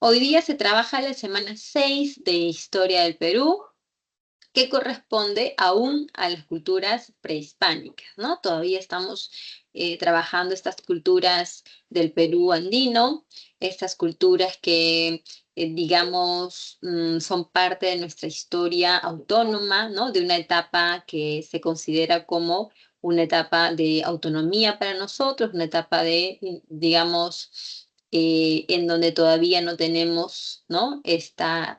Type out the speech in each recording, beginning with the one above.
Hoy día se trabaja la semana 6 de Historia del Perú, que corresponde aún a las culturas prehispánicas, ¿no? Todavía estamos trabajando estas culturas del Perú andino, estas culturas que, digamos, son parte de nuestra historia autónoma, ¿no? De una etapa que se considera como una etapa de autonomía para nosotros, una etapa de, digamos, en donde todavía no tenemos, ¿no? Esta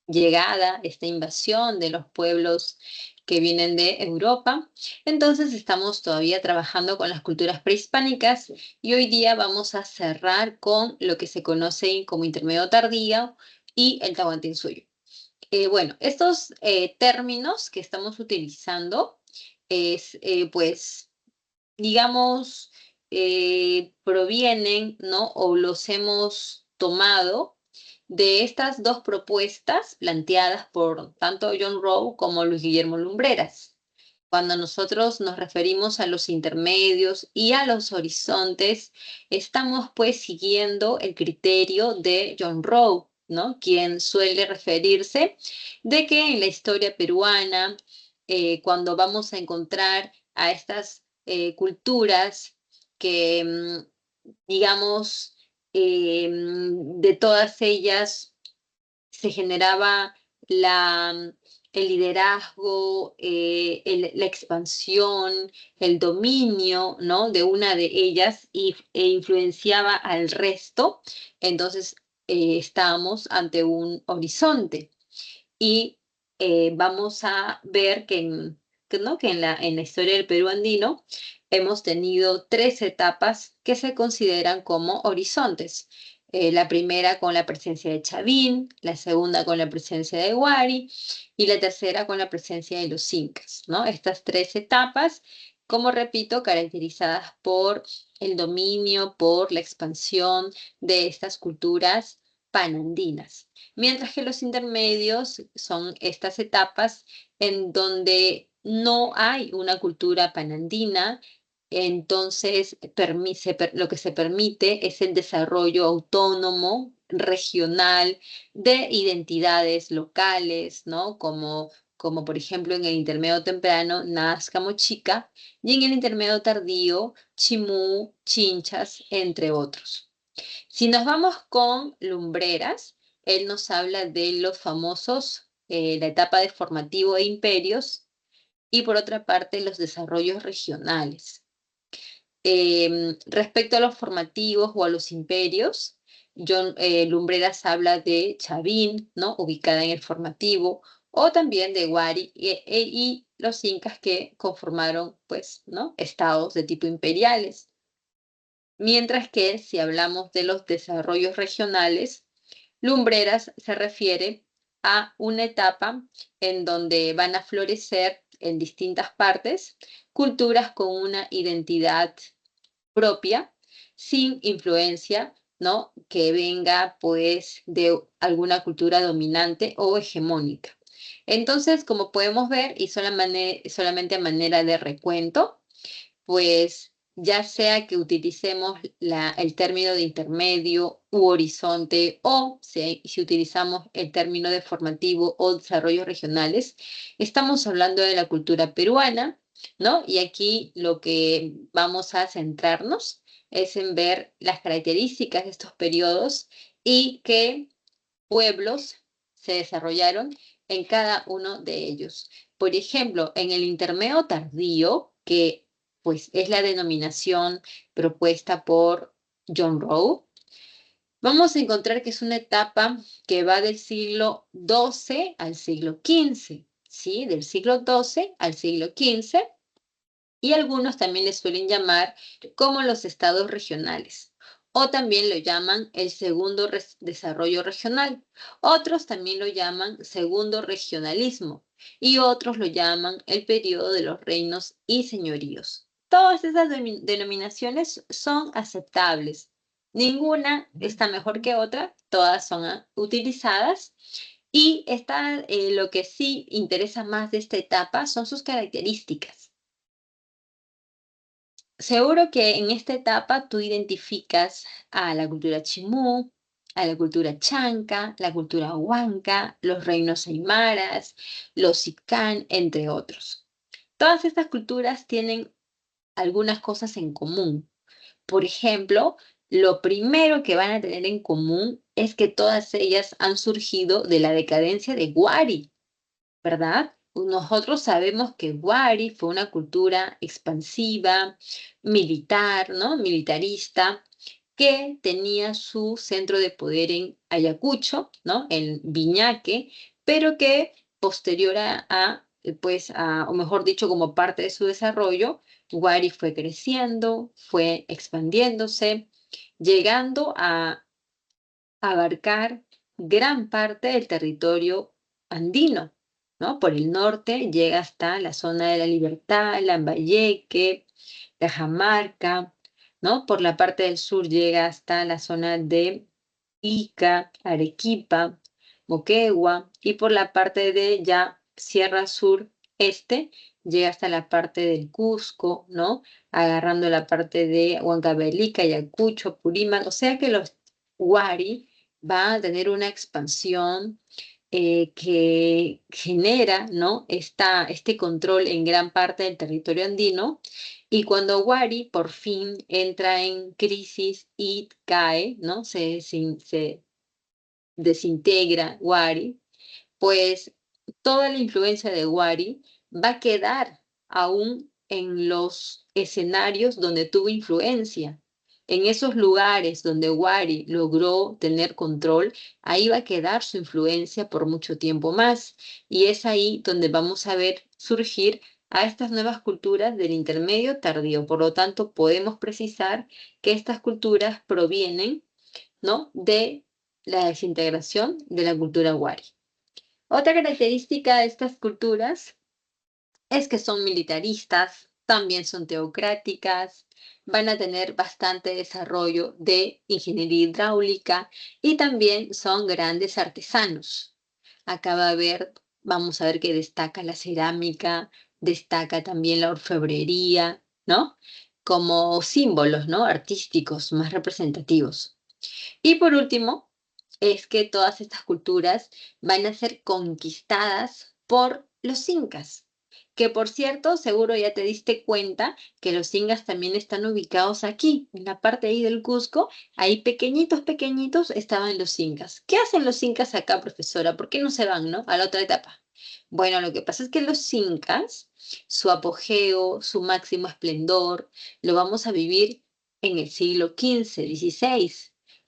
llegada, esta invasión de los pueblos que vienen de Europa. Entonces estamos todavía trabajando con las culturas prehispánicas y hoy día vamos a cerrar con lo que se conoce como intermedio tardío y el Tahuantinsuyo. Bueno, estos términos que estamos utilizando es, pues, digamos, provienen, ¿no? O los hemos tomado de estas dos propuestas planteadas por tanto John Rowe como Luis Guillermo Lumbreras. Cuando nosotros nos referimos a los intermedios y a los horizontes, estamos pues siguiendo el criterio de John Rowe, ¿no? Quien suele referirse de que en la historia peruana, cuando vamos a encontrar a estas culturas que, digamos, de todas ellas se generaba el liderazgo, la expansión, el dominio, ¿no? De una de ellas e influenciaba al resto, entonces estábamos ante un horizonte y vamos a ver ¿no? Que en la historia del Perú andino hemos tenido tres etapas que se consideran como horizontes. La primera con la presencia de Chavín, la segunda con la presencia de Huari y la tercera con la presencia de los incas, ¿no? Estas tres etapas, como repito, caracterizadas por el dominio, por la expansión de estas culturas panandinas. Mientras que los intermedios son estas etapas en donde no hay una cultura panandina, entonces lo que se permite es el desarrollo autónomo, regional, de identidades locales, ¿no? Como por ejemplo en el intermedio temprano, Nazca Mochica, y en el intermedio tardío, Chimú, Chinchas, entre otros. Si nos vamos con Lumbreras, él nos habla de los famosos, la etapa de formativo e imperios, y por otra parte los desarrollos regionales. Respecto a los formativos o a los imperios, Lumbreras habla de Chavín, ¿no? Ubicada en el formativo, o también de Huari y los incas que conformaron, pues, ¿no? Estados de tipo imperiales. Mientras que si hablamos de los desarrollos regionales, Lumbreras se refiere a una etapa en donde van a florecer en distintas partes culturas con una identidad propia, sin influencia, ¿no? Que venga pues de alguna cultura dominante o hegemónica. Entonces, como podemos ver, y solamente a manera de recuento, pues ya sea que utilicemos el término de intermedio u horizonte o si utilizamos el término de formativo o desarrollos regionales, estamos hablando de la cultura peruana, ¿no? Y aquí lo que vamos a centrarnos es en ver las características de estos periodos y qué pueblos se desarrollaron en cada uno de ellos. Por ejemplo, en el intermedio tardío, que pues es la denominación propuesta por John Rowe, vamos a encontrar que es una etapa que va del siglo XII al siglo XV, ¿sí? Del siglo XII al siglo XV, y algunos también le suelen llamar como los estados regionales, o también lo llaman el segundo desarrollo regional. Otros también lo llaman segundo regionalismo y otros lo llaman el periodo de los reinos y señoríos. Todas esas denominaciones son aceptables. Ninguna está mejor que otra, todas son utilizadas. Y lo que sí interesa más de esta etapa son sus características. Seguro que en esta etapa tú identificas a la cultura chimú, a la cultura chanca, la cultura huanca, los reinos aymaras, los Ican, entre otros. Todas estas culturas tienen algunas cosas en común. Por ejemplo, lo primero que van a tener en común es que todas ellas han surgido de la decadencia de Wari, ¿verdad? Nosotros sabemos que Wari fue una cultura expansiva, militar, ¿no? Militarista, que tenía su centro de poder en Ayacucho, ¿no? En Viñaque, pero que posterior o mejor dicho, como parte de su desarrollo, Wari fue creciendo, fue expandiéndose, llegando a abarcar gran parte del territorio andino, ¿no? Por el norte llega hasta la zona de La Libertad, Lambayeque, Cajamarca, ¿no? Por la parte del sur llega hasta la zona de Ica, Arequipa, Moquegua, y por la parte de ya Sierra Sur Este llega hasta la parte del Cusco, ¿no? Agarrando la parte de Huancavelica, Ayacucho, Purímac, o sea que los Wari van a tener una expansión que genera, ¿no? Este control en gran parte del territorio andino, y cuando Wari por fin entra en crisis y cae, ¿no? Se desintegra Wari, pues toda la influencia de Wari va a quedar aún en los escenarios donde tuvo influencia. En esos lugares donde Wari logró tener control, ahí va a quedar su influencia por mucho tiempo más. Y es ahí donde vamos a ver surgir a estas nuevas culturas del intermedio tardío. Por lo tanto, podemos precisar que estas culturas provienen, ¿no? De la desintegración de la cultura Wari. Otra característica de estas culturas es que son militaristas, también son teocráticas, van a tener bastante desarrollo de ingeniería hidráulica y también son grandes artesanos. Acá vamos a ver que destaca la cerámica, destaca también la orfebrería, ¿no? Como símbolos, ¿no? Artísticos más representativos. Y por último, es que todas estas culturas van a ser conquistadas por los incas, que por cierto, seguro ya te diste cuenta que los incas también están ubicados aquí, en la parte ahí del Cusco, ahí pequeñitos, pequeñitos estaban los incas. ¿Qué hacen los incas acá, profesora? ¿Por qué no se van, no? A la otra etapa. Bueno, lo que pasa es que los incas, su apogeo, su máximo esplendor, lo vamos a vivir en el siglo XV, XVI.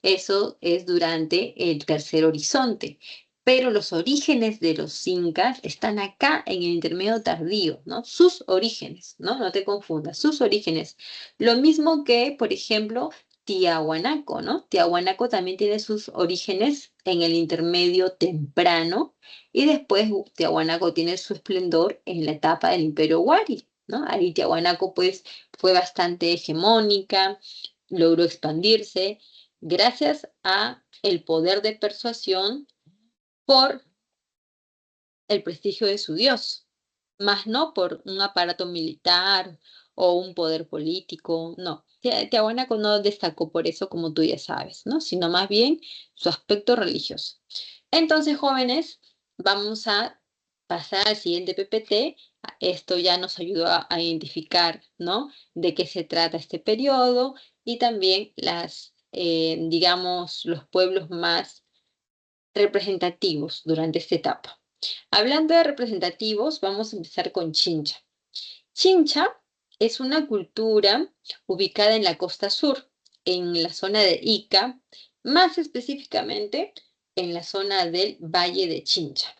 Eso es durante el Tercer Horizonte. Pero los orígenes de los incas están acá en el intermedio tardío, ¿no? Sus orígenes, ¿no? No te confundas, sus orígenes. Lo mismo que, por ejemplo, Tiahuanaco, ¿no? Tiahuanaco también tiene sus orígenes en el intermedio temprano y después Tiahuanaco tiene su esplendor en la etapa del Imperio Wari, ¿no? Ahí Tiahuanaco pues fue bastante hegemónica, logró expandirse gracias a el poder de persuasión por el prestigio de su dios, más no por un aparato militar o un poder político, no. Tiahuanaco no destacó por eso, como tú ya sabes, ¿no? Sino más bien su aspecto religioso. Entonces, jóvenes, vamos a pasar al siguiente PPT. Esto ya nos ayudó a identificar, ¿no? De qué se trata este periodo y también digamos, los pueblos más representativos durante esta etapa. Hablando de representativos, vamos a empezar con Chincha. Chincha es una cultura ubicada en la costa sur, en la zona de Ica, más específicamente en la zona del Valle de Chincha.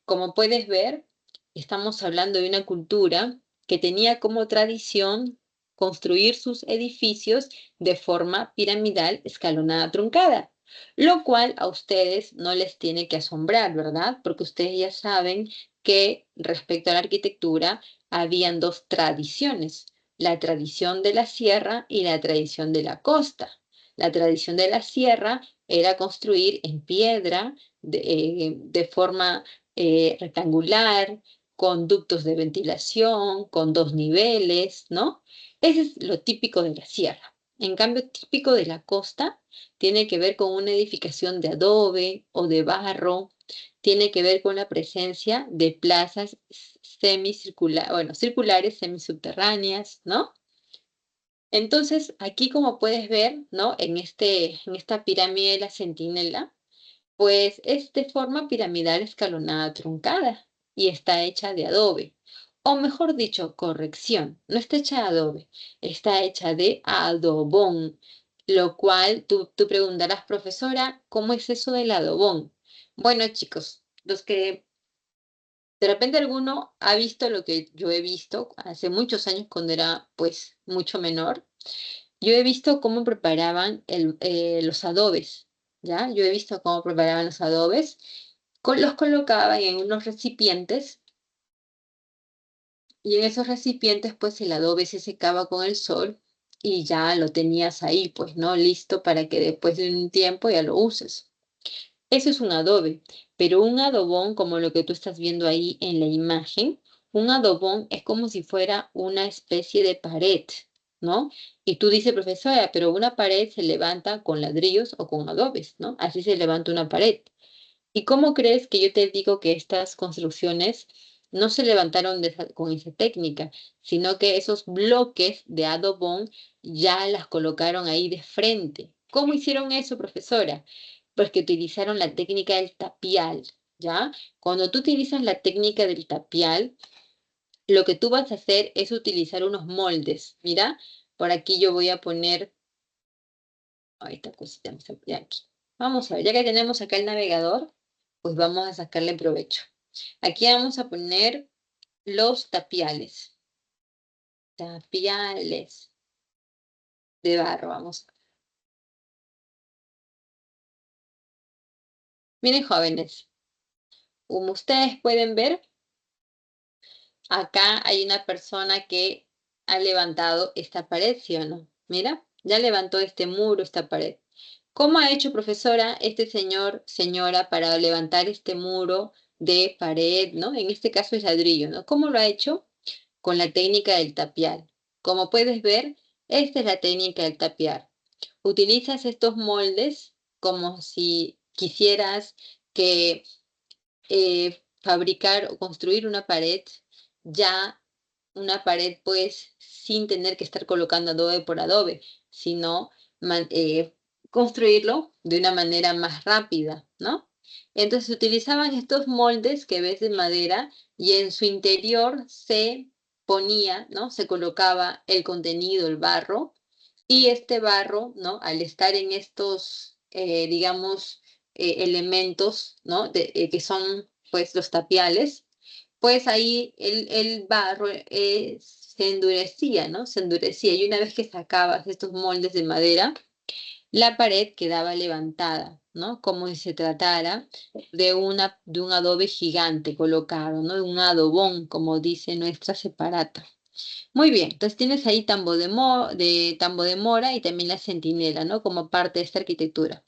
Como puedes ver, estamos hablando de una cultura que tenía como tradición construir sus edificios de forma piramidal escalonada truncada, lo cual a ustedes no les tiene que asombrar, ¿verdad? Porque ustedes ya saben que respecto a la arquitectura habían dos tradiciones, la tradición de la sierra y la tradición de la costa. La tradición de la sierra era construir en piedra de forma rectangular, con ductos de ventilación, con dos niveles, ¿no? Ese es lo típico de la sierra. En cambio, típico de la costa, tiene que ver con una edificación de adobe o de barro, tiene que ver con la presencia de plazas semicirculares, bueno, circulares, semisubterráneas, ¿no? Entonces, aquí como puedes ver, ¿no? En esta pirámide de la centinela, pues es de forma piramidal escalonada truncada y está hecha de adobe. O mejor dicho, corrección, no está hecha de adobe, está hecha de adobón, lo cual tú preguntarás, profesora, ¿cómo es eso del adobón? Bueno, chicos, los que de repente alguno ha visto lo que yo he visto hace muchos años cuando era pues mucho menor. Yo he visto cómo preparaban los adobes, ¿ya? Yo he visto cómo preparaban los adobes, los colocaban en unos recipientes y en esos recipientes pues el adobe se secaba con el sol y ya lo tenías ahí, pues, ¿no? Listo para que después de un tiempo ya lo uses. Eso es un adobe, pero un adobón, como lo que tú estás viendo ahí en la imagen, un adobón es como si fuera una especie de pared, ¿no? Y tú dices, profesora, pero una pared se levanta con ladrillos o con adobes, ¿no? Así se levanta una pared. ¿Y cómo crees que yo te digo que estas construcciones no se levantaron con esa técnica, sino que esos bloques de adobón ya las colocaron ahí de frente? ¿Cómo hicieron eso, profesora? Pues que utilizaron la técnica del tapial, ¿ya? Cuando tú utilizas la técnica del tapial, lo que tú vas a hacer es utilizar unos moldes. Mira, por aquí yo voy a poner, ahí esta cosita, vamos a poner aquí. Vamos a ver, ya que tenemos acá el navegador, pues vamos a sacarle provecho. Aquí vamos a poner los tapiales. Tapiales de barro, vamos a ver. Miren, jóvenes, como ustedes pueden ver, acá hay una persona que ha levantado esta pared, ¿sí o no? Mira, ya levantó este muro, esta pared. ¿Cómo ha hecho, profesora, este señor, señora, para levantar este muro de pared, ¿no? En este caso es ladrillo, ¿no? ¿Cómo lo ha hecho? Con la técnica del tapial. Como puedes ver, esta es la técnica del tapiar. Utilizas estos moldes como si quisieras que fabricar o construir una pared, ya una pared pues sin tener que estar colocando adobe por adobe, sino construirlo de una manera más rápida, ¿no? Entonces utilizaban estos moldes que ves de madera y en su interior se ponía, ¿no? Se colocaba el contenido, el barro, y este barro, ¿no? Al estar en estos, digamos, elementos, ¿no? Que son, pues, los tapiales, pues ahí el barro se endurecía, ¿no? Se endurecía. Y una vez que sacabas estos moldes de madera, la pared quedaba levantada, ¿no? Como si se tratara de un adobe gigante colocado, ¿no? De un adobón, como dice nuestra separata. Muy bien, entonces tienes ahí Tambo de Mora y también la Centinela, ¿no? Como parte de esta arquitectura.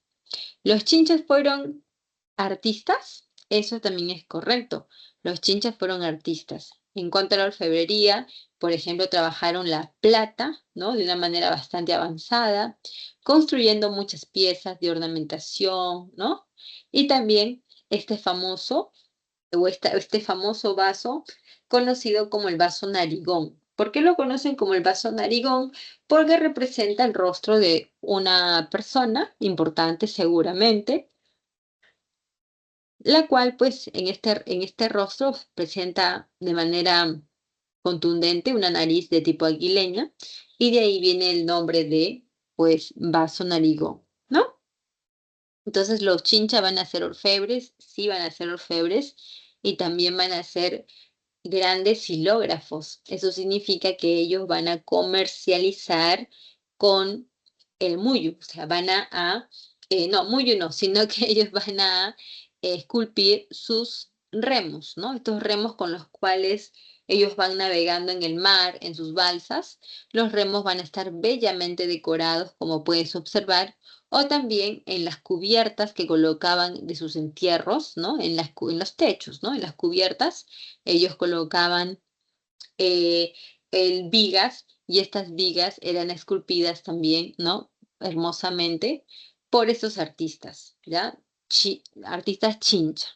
¿Los chinchas fueron artistas? Eso también es correcto. Los chinchas fueron artistas. En cuanto a la orfebrería, por ejemplo, trabajaron la plata, ¿no? De una manera bastante avanzada, construyendo muchas piezas de ornamentación, ¿no? Y también este famoso este famoso vaso conocido como el vaso narigón. ¿Por qué lo conocen como el vaso narigón? Porque representa el rostro de una persona importante seguramente, la cual pues en este rostro presenta de manera contundente una nariz de tipo aguileña y de ahí viene el nombre de pues vaso narigón, ¿no? Entonces los chincha van a ser orfebres, sí van a ser orfebres y también van a ser grandes xilógrafos. Eso significa que ellos van a comercializar con el muyo, o sea, no, muyo no, sino que ellos van a esculpir sus remos, ¿no? Estos remos con los cuales ellos van navegando en el mar, en sus balsas. Los remos van a estar bellamente decorados, como puedes observar, o también en las cubiertas que colocaban de sus entierros, ¿no? En los techos, ¿no? En las cubiertas ellos colocaban el vigas y estas vigas eran esculpidas también, ¿no? Hermosamente por estos artistas, ¿ya? Artistas chincha.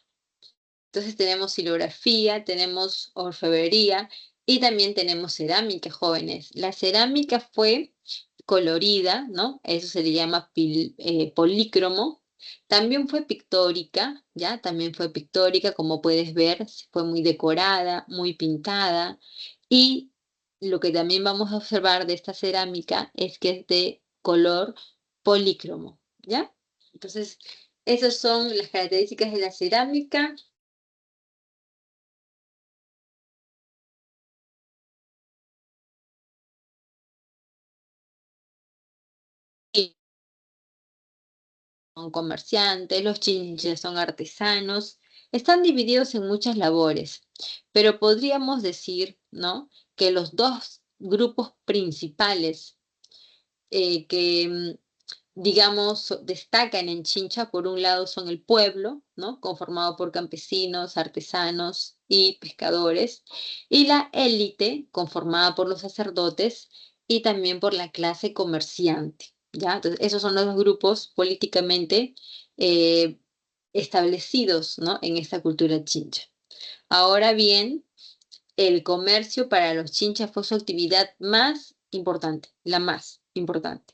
Entonces tenemos silografía, tenemos orfebrería y también tenemos cerámica, jóvenes. La cerámica fue colorida, ¿no? Eso se le llama polícromo. También fue pictórica, ¿ya? También fue pictórica, como puedes ver, fue muy decorada, muy pintada. Y lo que también vamos a observar de esta cerámica es que es de color polícromo, ¿ya? Entonces, esas son las características de la cerámica. Son comerciantes, los chinches son artesanos, están divididos en muchas labores, pero podríamos decir, ¿no? Que los dos grupos principales que digamos, destacan en Chincha, por un lado son el pueblo, ¿no? Conformado por campesinos, artesanos y pescadores, y la élite, conformada por los sacerdotes y también por la clase comerciante, ¿ya? Entonces, esos son los dos grupos políticamente eh, establecidos, ¿no? En esta cultura chincha. Ahora bien, el comercio para los chinchas fue su actividad más importante, la más importante,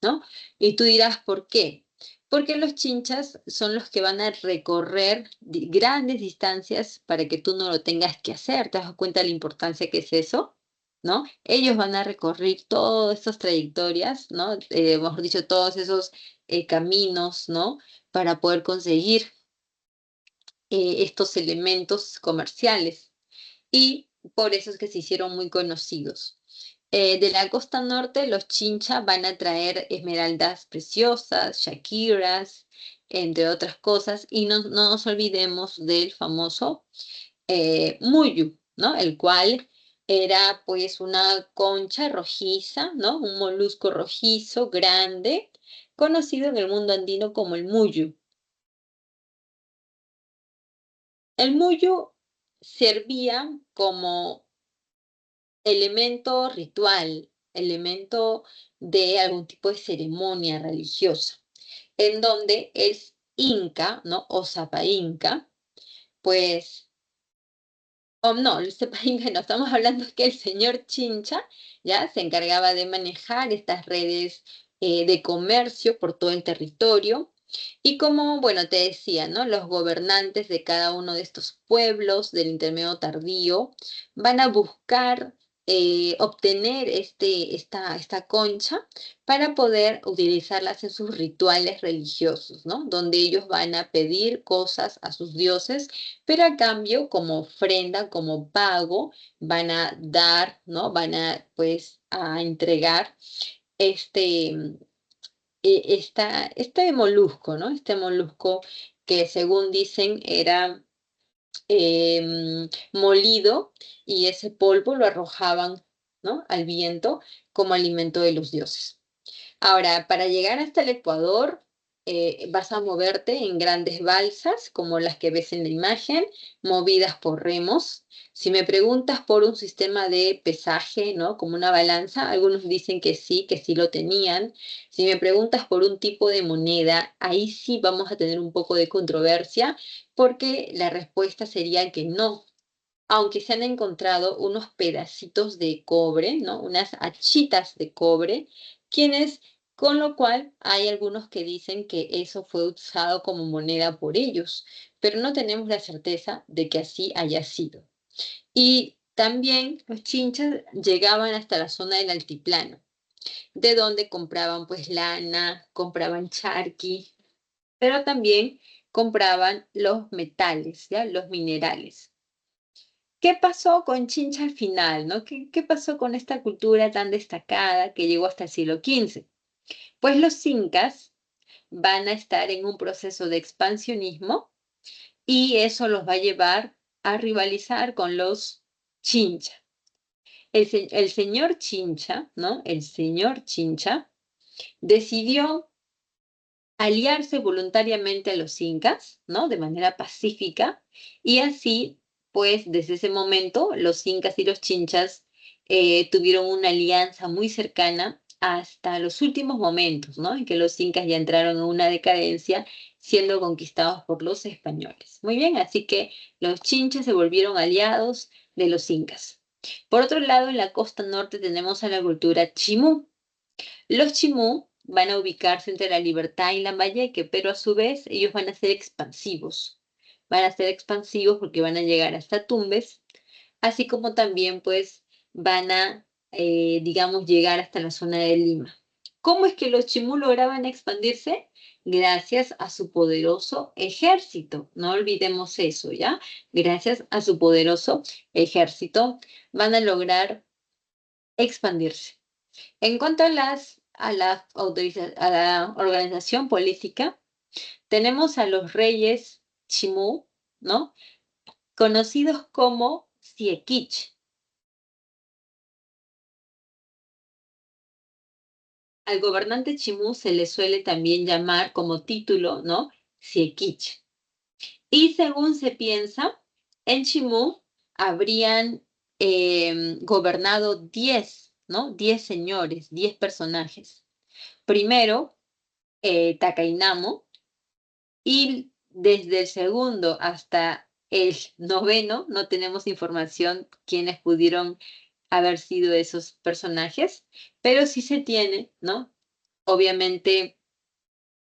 ¿no? Y tú dirás, ¿por qué? Porque los chinchas son los que van a recorrer grandes distancias para que tú no lo tengas que hacer. ¿Te das cuenta de la importancia que es eso? ¿No? Ellos van a recorrer todas estas trayectorias, ¿no? Mejor dicho, todos esos caminos, ¿no? Para poder conseguir estos elementos comerciales. Y por eso es que se hicieron muy conocidos. De la costa norte, los chincha van a traer esmeraldas preciosas, shakiras, entre otras cosas, y no nos olvidemos del famoso muyu, ¿no? El cual era pues una concha rojiza, ¿no? Un molusco rojizo grande, conocido en el mundo andino como el muyu. El muyu servía como elemento ritual, elemento de algún tipo de ceremonia religiosa, en donde es inca, ¿no? O Zapa Inca, pues, o no, el Zapa Inca no, estamos hablando que el señor Chincha ya se encargaba de manejar estas redes de comercio por todo el territorio. Y como, bueno, te decía, ¿no? Los gobernantes de cada uno de estos pueblos del intermedio tardío van a buscar obtener esta concha para poder utilizarlas en sus rituales religiosos, ¿no? Donde ellos van a pedir cosas a sus dioses, pero a cambio, como ofrenda, como pago, van a dar, ¿no? Van a, pues, a entregar este, este molusco, ¿no? Este molusco que según dicen era molido y ese polvo lo arrojaban, ¿no? Al viento como alimento de los dioses. Ahora, para llegar hasta el Ecuador, vas a moverte en grandes balsas, como las que ves en la imagen, movidas por remos. Si me preguntas por un sistema de pesaje, ¿no? Como una balanza, algunos dicen que sí lo tenían. Si me preguntas por un tipo de moneda, ahí sí vamos a tener un poco de controversia, porque la respuesta sería que no, aunque se han encontrado unos pedacitos de cobre, ¿no? Unas achitas de cobre, quienes, con lo cual hay algunos que dicen que eso fue usado como moneda por ellos, pero no tenemos la certeza de que así haya sido. Y también los chinchas llegaban hasta la zona del altiplano, de donde compraban pues lana, compraban charqui, pero también compraban los metales, ¿ya? Los minerales. ¿Qué pasó con Chincha al final, no? ¿Qué pasó con esta cultura tan destacada que llegó hasta el siglo XV? Pues los incas van a estar en un proceso de expansionismo y eso los va a llevar a rivalizar con los Chincha. El señor Chincha, ¿no? El señor Chincha decidió aliarse voluntariamente a los incas, ¿no? De manera pacífica, y así, pues, desde ese momento, los incas y los chinchas tuvieron una alianza muy cercana hasta los últimos momentos, ¿no? En que los incas ya entraron en una decadencia siendo conquistados por los españoles. Muy bien, así que los chinches se volvieron aliados de los incas. Por otro lado, en la costa norte tenemos a la cultura chimú. Los chimú van a ubicarse entre la Libertad y Lambayeque, pero a su vez ellos van a ser expansivos. Van a ser expansivos porque van a llegar hasta Tumbes, así como también pues van a, digamos, llegar hasta la zona de Lima. ¿Cómo es que los chimú lograban expandirse? Gracias a su poderoso ejército. No olvidemos eso, ¿ya? Gracias a su poderoso ejército van a lograr expandirse. En cuanto a la organización política, tenemos a los reyes chimú, ¿no? Conocidos como Siequich. Al gobernante chimú se le suele también llamar como título, ¿no? Siequich. Y según se piensa, en Chimú habrían gobernado 10, ¿no? 10 señores, 10 personajes. Primero, Takainamo, y desde el segundo hasta el noveno no tenemos información quiénes pudieron haber sido esos personajes, pero sí se tiene, ¿no? Obviamente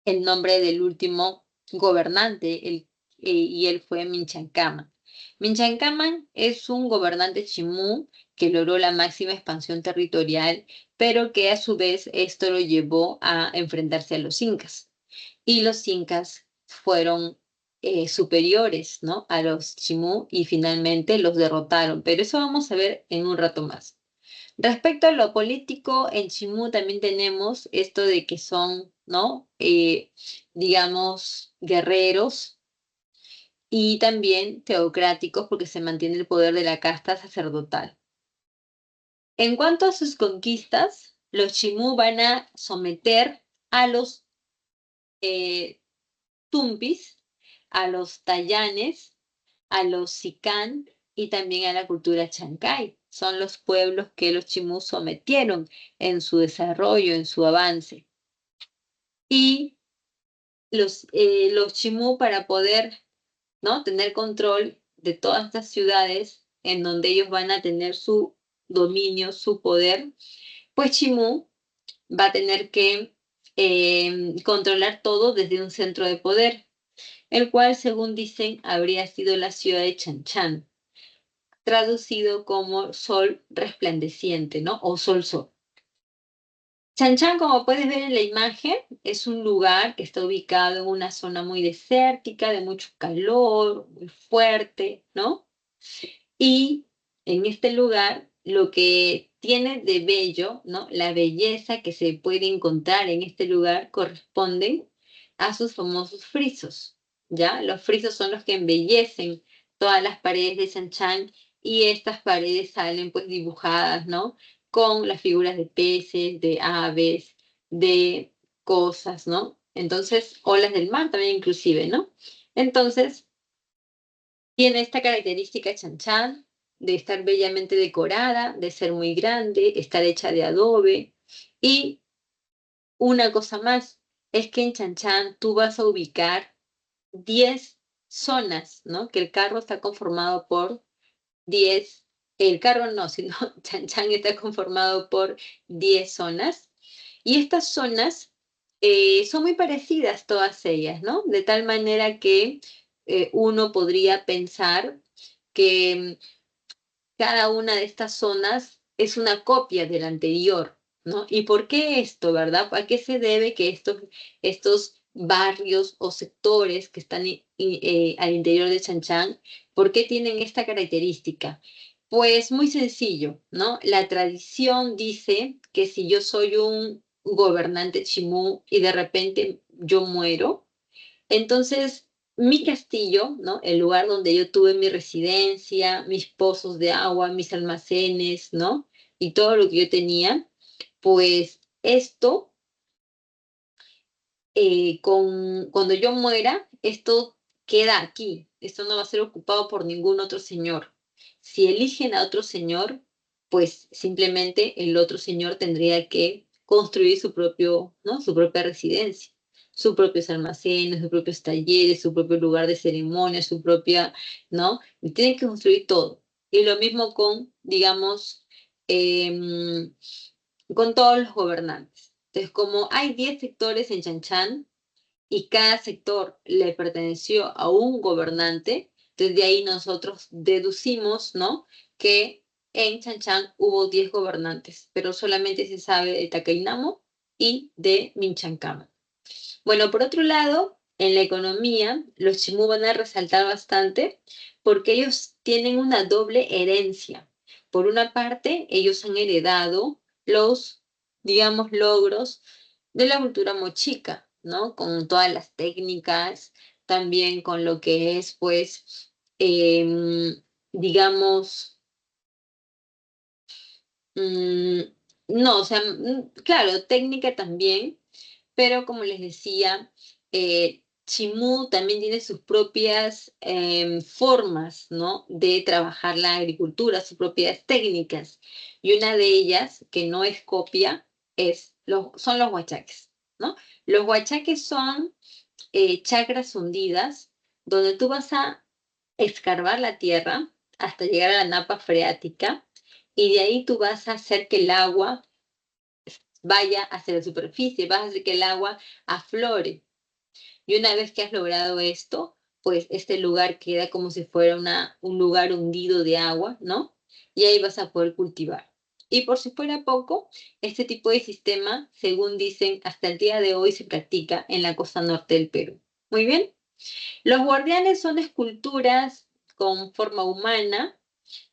el nombre del último gobernante, y él fue Minchancama. Minchancama es un gobernante chimú que logró la máxima expansión territorial, pero que a su vez esto lo llevó a enfrentarse a los incas. Y los incas fueron superiores, ¿no? A los chimú y finalmente los derrotaron, pero eso vamos a ver en un rato más. Respecto a lo político, en Chimú también tenemos esto de que son, ¿no? Digamos, guerreros y también teocráticos porque se mantiene el poder de la casta sacerdotal. En cuanto a sus conquistas, los Chimú van a someter a los eh, Tumpis, a los Tayanes, a los Sicán y también a la cultura Chancay. Son los pueblos que los Chimú sometieron en su desarrollo, en su avance. Y los Chimú, para poder, ¿no? tener control de todas estas ciudades en donde ellos van a tener su dominio, su poder, pues Chimú va a tener que controlar todo desde un centro de poder, el cual, según dicen, habría sido la ciudad de Chanchán, traducido como sol resplandeciente, ¿no? O sol-sol. Chanchán, como puedes ver en la imagen, es un lugar que está ubicado en una zona muy desértica, de mucho calor, muy fuerte, ¿no? Y en este lugar, lo que tiene de bello, ¿no? La belleza que se puede encontrar en este lugar corresponden a sus famosos frisos, ¿ya? Los frisos son los que embellecen todas las paredes de Chanchán y estas paredes salen pues dibujadas, ¿no? Con las figuras de peces, de aves, de cosas, ¿no? Entonces, olas del mar también inclusive, ¿no? Entonces, tiene esta característica Chanchán de estar bellamente decorada, de ser muy grande, estar hecha de adobe. Y una cosa más, es que en Chanchán tú vas a ubicar 10 zonas, ¿no? Que el carro está conformado por 10, el carro no, sino Chanchán está conformado por 10 zonas. Y estas zonas son muy parecidas todas ellas, ¿no? De tal manera que uno podría pensar que cada una de estas zonas es una copia de la anterior, ¿no? ¿Y por qué esto, verdad? ¿A qué se debe que estos barrios o sectores que están al interior de Chanchán, por qué tienen esta característica? Pues muy sencillo, ¿no? La tradición dice que si yo soy un gobernante chimú y de repente yo muero, entonces, mi castillo, ¿no? El lugar donde yo tuve mi residencia, mis pozos de agua, mis almacenes, ¿no? Y todo lo que yo tenía, pues esto, cuando yo muera, esto queda aquí. Esto no va a ser ocupado por ningún otro señor. Si eligen a otro señor, pues simplemente el otro señor tendría que construir su propio, ¿no? Su propia residencia, sus propios almacenes, sus propios talleres, su propio lugar de ceremonia, su propia, ¿no? Y tienen que construir todo. Y lo mismo con, digamos, con todos los gobernantes. Entonces, como hay 10 sectores en Chanchan y cada sector le perteneció a un gobernante, entonces de ahí nosotros deducimos, ¿no? Que en Chanchan hubo 10 gobernantes, pero solamente se sabe de Takainamo y de Minchancama. Bueno, por otro lado, en la economía, los Chimú van a resaltar bastante porque ellos tienen una doble herencia. Por una parte, ellos han heredado los, digamos, logros de la cultura mochica, ¿no? Con todas las técnicas, también con lo que es, pues, digamos, mm, no, o sea, claro, técnica también, pero como les decía, Chimú también tiene sus propias formas, ¿no? De trabajar la agricultura, sus propias técnicas. Y una de ellas, que no es copia, son los huachaques, ¿no? Los huachaques son chacras hundidas, donde tú vas a escarbar la tierra hasta llegar a la napa freática, y de ahí tú vas a hacer que el agua vaya hacia la superficie, vas a hacer que el agua aflore. Y una vez que has logrado esto, pues este lugar queda como si fuera un lugar hundido de agua, ¿no? Y ahí vas a poder cultivar. Y por si fuera poco, este tipo de sistema, según dicen, hasta el día de hoy se practica en la costa norte del Perú. Muy bien. Los guardianes son esculturas con forma humana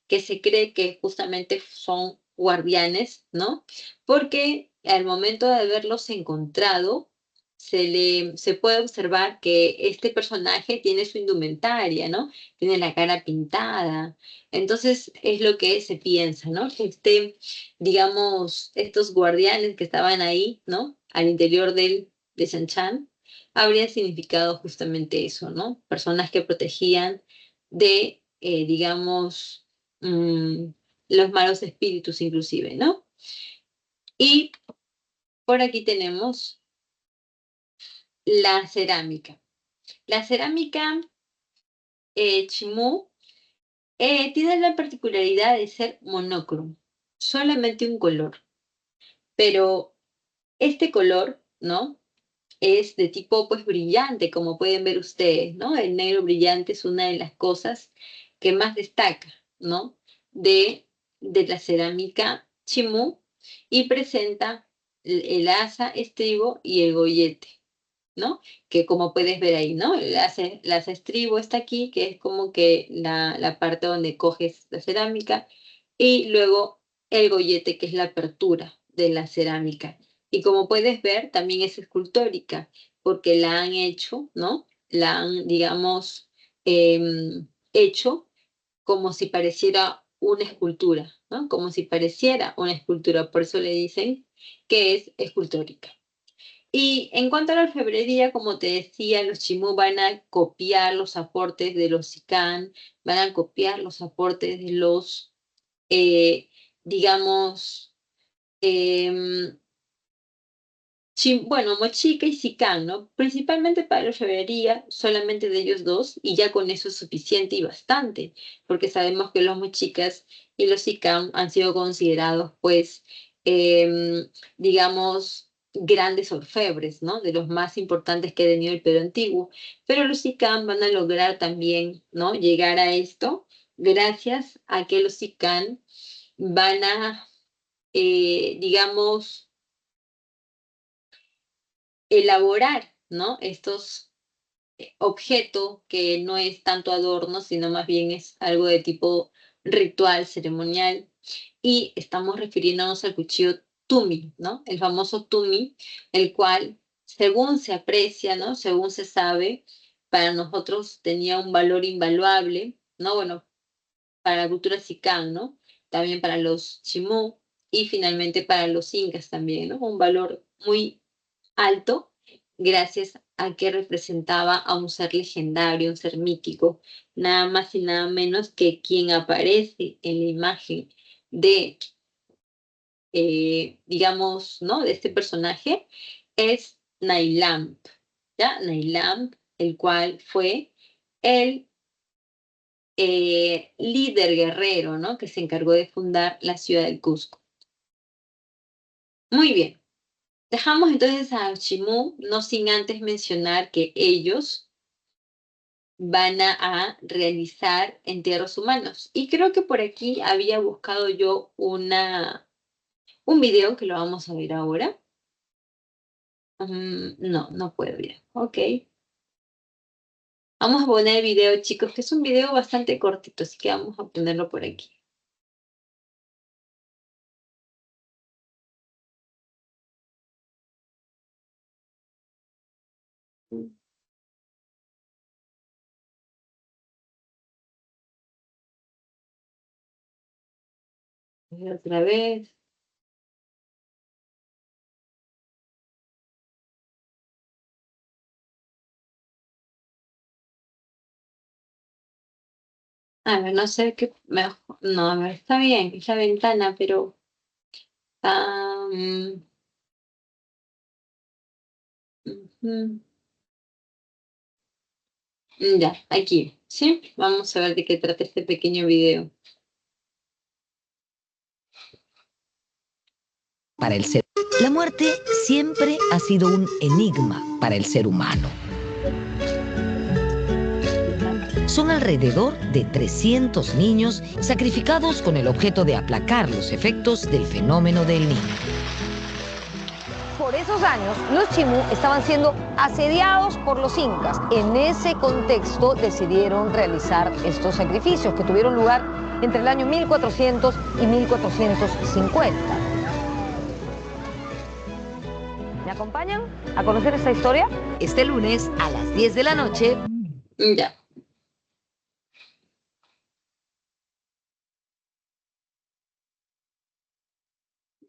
que se cree que justamente son guardianes, ¿no? Porque al momento de haberlos encontrado, se puede observar que este personaje tiene su indumentaria, ¿no? Tiene la cara pintada. Entonces es lo que se piensa, ¿no? Que digamos, estos guardianes que estaban ahí, ¿no? Al interior de Sanchan, habría significado justamente eso, ¿no? Personas que protegían de, digamos, mm, los malos espíritus inclusive, ¿no? Y por aquí tenemos la cerámica. La cerámica Chimú tiene la particularidad de ser monocromo, solamente un color, pero este color, ¿no? Es de tipo pues brillante, como pueden ver ustedes, ¿no? El negro brillante es una de las cosas que más destaca, ¿no? De, de la cerámica Chimú, y presenta el asa, estribo y el gollete, ¿no? Que como puedes ver ahí, ¿no? El asa estribo está aquí, que es como que la parte donde coges la cerámica, y luego el gollete, que es la apertura de la cerámica. Y como puedes ver, también es escultórica, porque la han hecho, ¿no? La han, digamos, hecho como si pareciera una escultura, ¿no? Como si pareciera una escultura, por eso le dicen que es escultórica. Y en cuanto a la orfebrería, como te decía, los chimú van a copiar los aportes de los sicán, van a copiar los aportes de los, digamos, em, bueno, mochica y sicán, ¿no? Principalmente para la orfebrería, solamente de ellos dos, y ya con eso es suficiente y bastante, porque sabemos que los mochicas y los sicán han sido considerados, pues, digamos, grandes orfebres, ¿no? De los más importantes que ha tenido el Perú antiguo. Pero los sicán van a lograr también, ¿no? Llegar a esto gracias a que los sicán van a, digamos, elaborar, ¿no? Estos objetos que no es tanto adorno, sino más bien es algo de tipo ritual, ceremonial. Y estamos refiriéndonos al cuchillo Tumi, ¿no? El famoso Tumi, el cual, según se aprecia, ¿no? Según se sabe, para nosotros tenía un valor invaluable, ¿no? Bueno, para la cultura sicán, ¿no? También para los chimú y finalmente para los incas también, ¿no? Un valor muy alto gracias a que representaba a un ser legendario, un ser mítico, nada más y nada menos que quien aparece en la imagen de, digamos, ¿no? De este personaje es Nailamp, ¿ya? Nailamp, el cual fue el líder guerrero, ¿no? Que se encargó de fundar la ciudad del Cusco. Muy bien. Dejamos entonces a Chimú, no sin antes mencionar que ellos van a realizar entierros humanos. Y creo que por aquí había buscado yo un video que lo vamos a ver ahora. No, no puedo ya. Ok. Vamos a poner el video, chicos, que es un video bastante cortito, así que vamos a ponerlo por aquí. Otra vez. A ver, no sé qué. No, a ver, está bien, es la ventana, pero. Ujú. Ya, aquí, ¿sí? Vamos a ver de qué trata este pequeño video. Para el ser. La muerte siempre ha sido un enigma para el ser humano. Son alrededor de 300 niños sacrificados con el objeto de aplacar los efectos del fenómeno del niño. Por esos años, los chimú estaban siendo asediados por los incas. En ese contexto decidieron realizar estos sacrificios que tuvieron lugar entre el año 1400 y 1450. ¿Me acompañan a conocer esta historia? Este lunes a las 10 de la noche. Ya.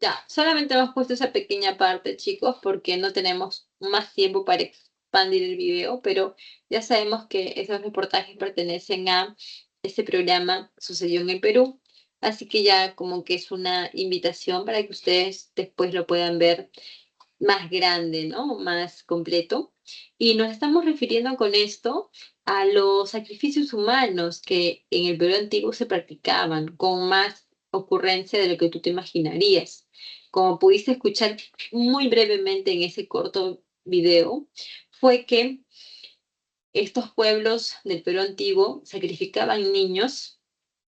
Ya, solamente hemos puesto esa pequeña parte, chicos, porque no tenemos más tiempo para expandir el video, pero ya sabemos que esos reportajes pertenecen a este programa Sucedió en el Perú, así que ya como que es una invitación para que ustedes después lo puedan ver más grande, ¿no? Más completo. Y nos estamos refiriendo con esto a los sacrificios humanos que en el Perú antiguo se practicaban con más ocurrencia de lo que tú te imaginarías. Como pudiste escuchar muy brevemente en ese corto video, fue que estos pueblos del Perú antiguo sacrificaban niños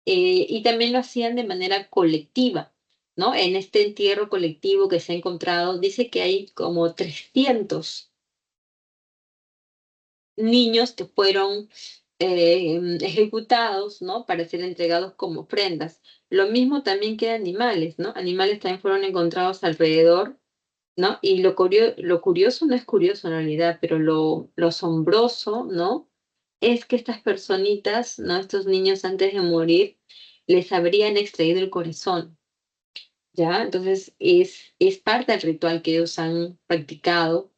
y también lo hacían de manera colectiva, ¿no? En este entierro colectivo que se ha encontrado, dice que hay como 300 niños que fueron ejecutados, ¿no? Para ser entregados como ofrendas. Lo mismo también que animales, ¿no? Animales también fueron encontrados alrededor, ¿no? Y lo curioso no es curioso en realidad, pero lo asombroso, ¿no? Es que estas personitas, ¿no? Estos niños antes de morir, les habrían extraído el corazón, ¿ya? Entonces es parte del ritual que ellos han practicado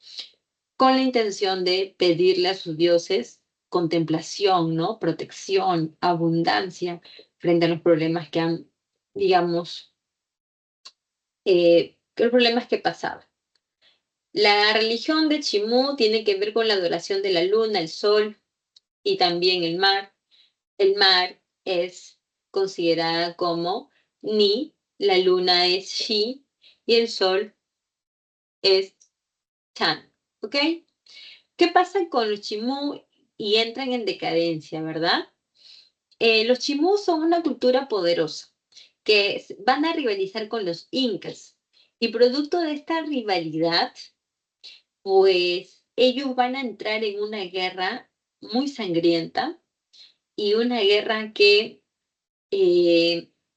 con la intención de pedirle a sus dioses contemplación, ¿no? Protección, abundancia frente a los problemas que han, digamos, los problemas que pasaban. La religión de Chimú tiene que ver con la adoración de la luna, el sol y también el mar. El mar es considerada como Ni, la luna es Shi y el sol es Chan. ¿Ok? ¿Qué pasa con los Chimú y entran en decadencia, verdad? Los Chimú son una cultura poderosa que van a rivalizar con los incas y producto de esta rivalidad pues ellos van a entrar en una guerra muy sangrienta y una guerra que,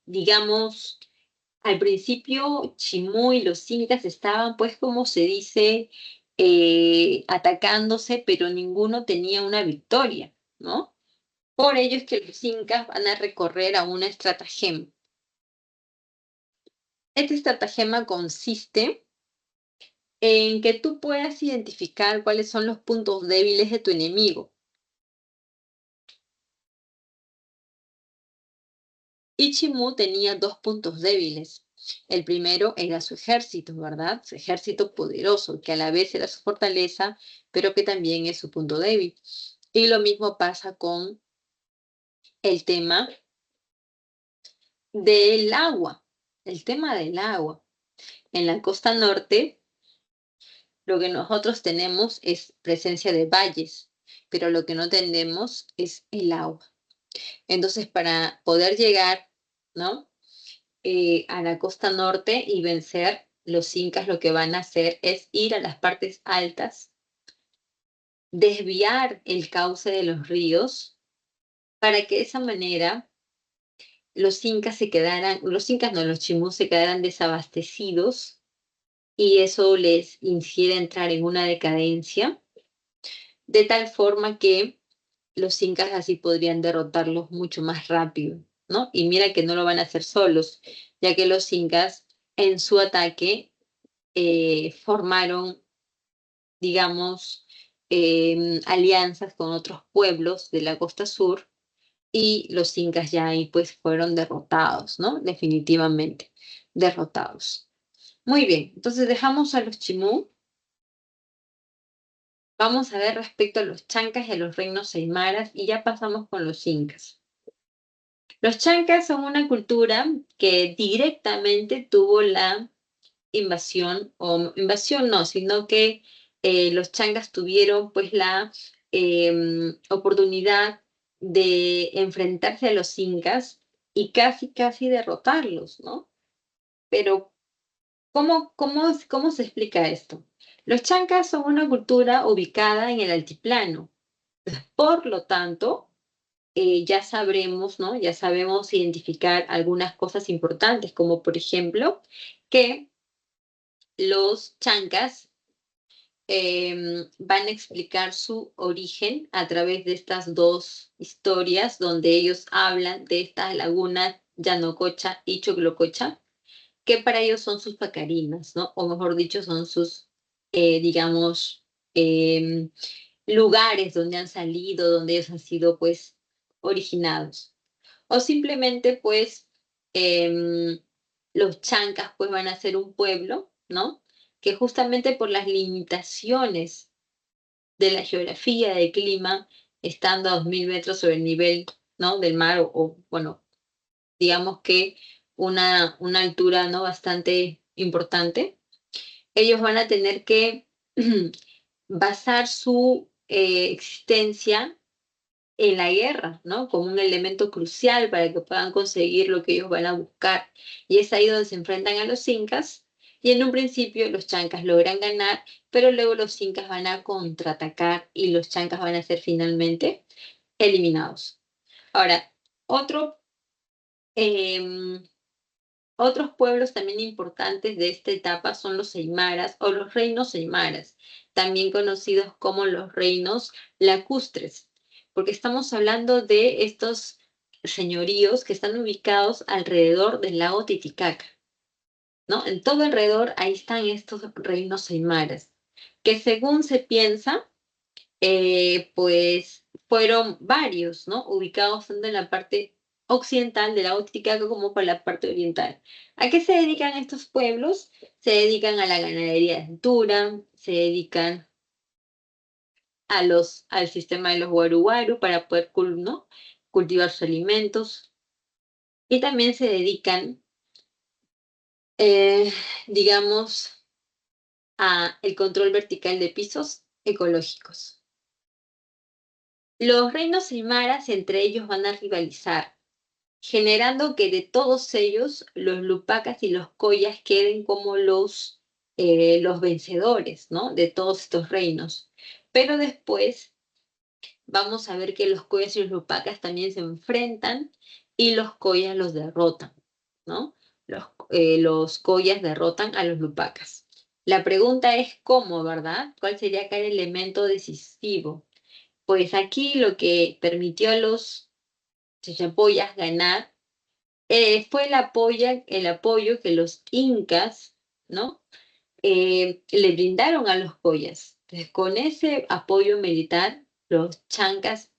digamos, al principio Chimú y los incas estaban, pues, como se dice, atacándose, pero ninguno tenía una victoria, ¿no? Por ello es que los incas van a recorrer a una estratagema. Esta estratagema consiste en que tú puedas identificar cuáles son los puntos débiles de tu enemigo Pichimú tenía dos puntos débiles. El primero era su ejército, ¿verdad? Su ejército poderoso, que a la vez era su fortaleza, pero que también es su punto débil. Y lo mismo pasa con el tema del agua. El tema del agua. En la costa norte, lo que nosotros tenemos es presencia de valles, pero lo que no tenemos es el agua. Entonces, para poder llegar, ¿no? A la costa norte y vencer, los incas lo que van a hacer es ir a las partes altas, desviar el cauce de los ríos, para que de esa manera los incas se quedaran, los incas no, los chimús se quedaran desabastecidos y eso les hiciera entrar en una decadencia, de tal forma que los incas así podrían derrotarlos mucho más rápido, ¿no? Y mira que no lo van a hacer solos, ya que los incas en su ataque formaron, digamos, alianzas con otros pueblos de la costa sur y los incas ya ahí pues fueron derrotados, ¿no? Definitivamente derrotados. Muy bien, entonces dejamos a los chimú. Vamos a ver respecto a los chancas y a los reinos aymaras y ya pasamos con los incas. Los chancas son una cultura que directamente tuvo la invasión, o invasión no, sino que los chancas tuvieron pues la oportunidad de enfrentarse a los incas y casi derrotarlos, ¿no? Pero ¿cómo se explica esto? Los chancas son una cultura ubicada en el altiplano. Por lo tanto, ya sabremos, ¿no? Ya sabemos identificar algunas cosas importantes, como por ejemplo que los chancas van a explicar su origen a través de estas dos historias donde ellos hablan de estas lagunas Yanococha y Choclococha, que para ellos son sus pacarinas, ¿no? O mejor dicho, son sus, digamos, em, lugares donde han salido, donde ellos han sido, pues, originados. O simplemente, pues, em, los chancas, pues, van a ser un pueblo, ¿no? Que justamente por las limitaciones de la geografía, del clima, estando a 2000 metros sobre el nivel, ¿no? Del mar, bueno, digamos que una altura, ¿no? Bastante importante, ellos van a tener que basar su existencia en la guerra, ¿no? Como un elemento crucial para que puedan conseguir lo que ellos van a buscar. Y es ahí donde se enfrentan a los incas. Y en un principio los chancas logran ganar, pero luego los incas van a contraatacar y los chancas van a ser finalmente eliminados. Ahora, em, otros pueblos también importantes de esta etapa son los aymaras o los reinos aymaras, también conocidos como los reinos lacustres, porque estamos hablando de estos señoríos que están ubicados alrededor del lago Titicaca, ¿no? En todo alrededor ahí están estos reinos aymaras, que según se piensa, pues fueron varios, ¿no? Ubicados tanto en la parte occidental de la Titicaca como por la parte oriental. ¿A qué se dedican estos pueblos? Se dedican a la ganadería de altura, se dedican al sistema de los guaru para poder, ¿no? Cultivar sus alimentos y también se dedican, eh, digamos, a el control vertical de pisos ecológicos. Los reinos aymaras entre ellos van a rivalizar, generando que de todos ellos los lupacas y los collas queden como los vencedores, ¿no? De todos estos reinos. Pero después vamos a ver que los collas y los lupacas también se enfrentan y los collas los derrotan, ¿no? Los collas derrotan a los lupacas. La pregunta es cómo, ¿verdad? ¿Cuál sería acá el elemento decisivo? Pues aquí lo que permitió a los chachapoyas ganar fue el apoyo que los incas, ¿no? Le brindaron a los collas. Entonces, con ese apoyo militar, los chancas,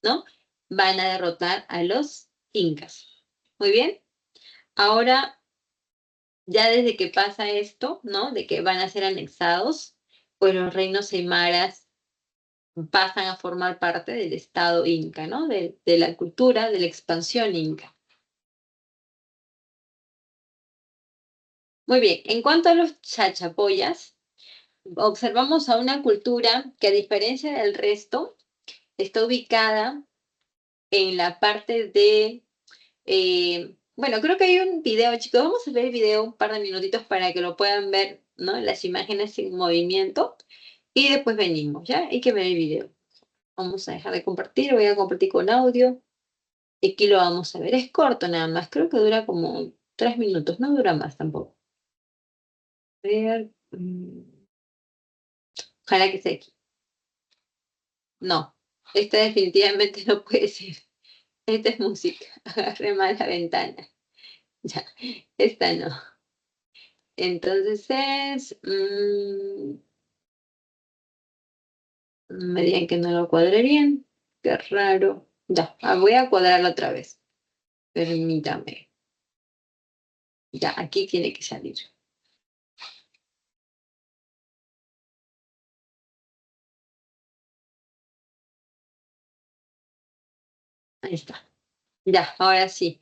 ¿no? Van a derrotar a los incas. Muy bien. Ahora, ya desde que pasa esto, ¿no? De que van a ser anexados, pues los reinos aymaras pasan a formar parte del Estado inca, ¿no? De la cultura, de la expansión inca. Muy bien, en cuanto a los chachapoyas, observamos a una cultura que a diferencia del resto, está ubicada en la parte de, bueno, creo que hay un video, chicos, vamos a ver el video un par de minutitos para que lo puedan ver, ¿no? Las imágenes en movimiento y después venimos, ¿ya? Hay que ver el video. Vamos a dejar de compartir, voy a compartir con audio. Y aquí lo vamos a ver. Es corto nada más, creo que dura como 3 minutos, no dura más tampoco. A ver, ojalá que sea aquí. No, esta definitivamente no puede ser. Esta es música. Agarré mal la ventana. Ya, esta no. Entonces es... me digan que no lo cuadré bien. Qué raro. Ya, voy a cuadrarlo otra vez. Permítame. Ya, aquí tiene que salir. Ahí está. Ya, ahora sí.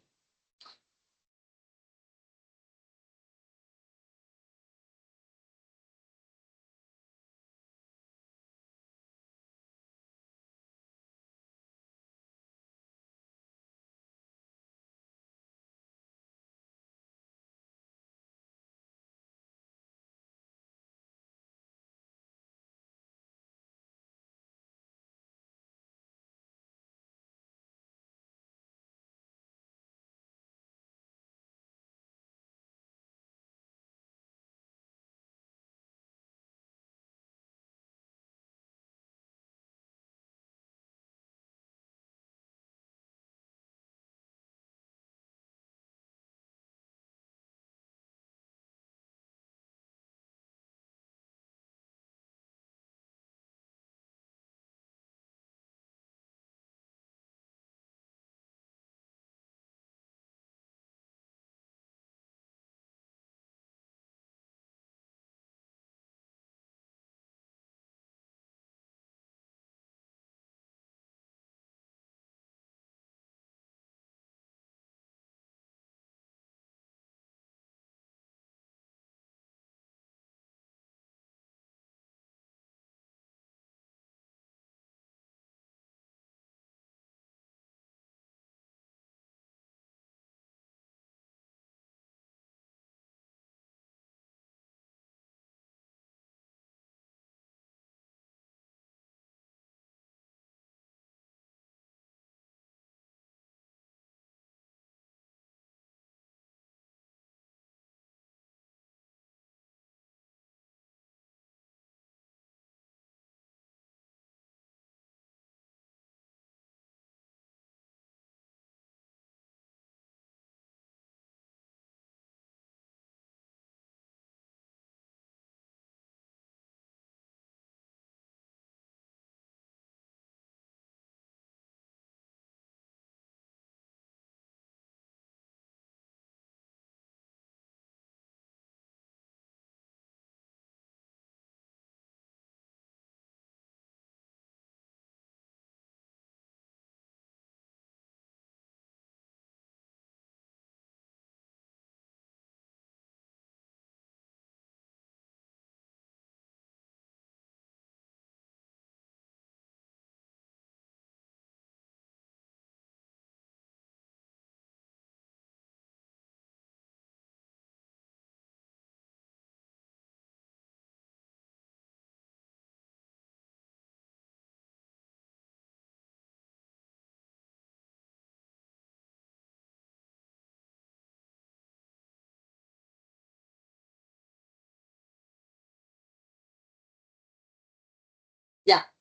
Ya,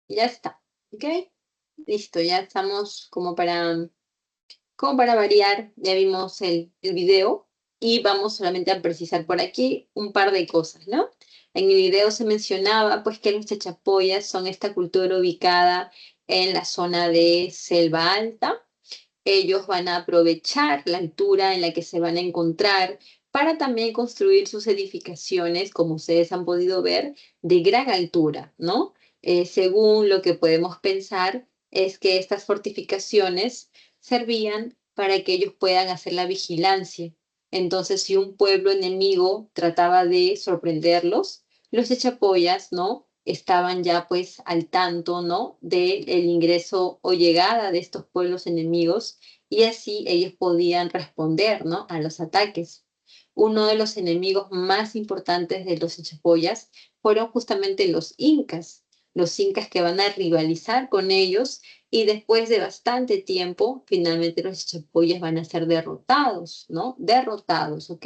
ya está. ¿Ok? Listo, ya estamos como para variar. Ya vimos el video y vamos solamente a precisar por aquí un par de cosas, ¿no? En el video se mencionaba pues que los chachapoyas son esta cultura ubicada en la zona de Selva Alta ellos van a aprovechar la altura en la que se van a encontrar para también construir sus edificaciones, como ustedes han podido ver, de gran altura, ¿no? Según lo que podemos pensar, es que estas fortificaciones servían para que ellos puedan hacer la vigilancia. Entonces, si un pueblo enemigo trataba de sorprenderlos, los echapoyas, ¿no? Estaban ya pues al tanto, ¿no? Del ingreso o llegada de estos pueblos enemigos y así ellos podían responder, ¿no? A los ataques. Uno de los enemigos más importantes de los echapoyas fueron justamente los incas que van a rivalizar con ellos y después de bastante tiempo, finalmente los echapoyas van a ser derrotados, ¿no? Derrotados, ¿ok?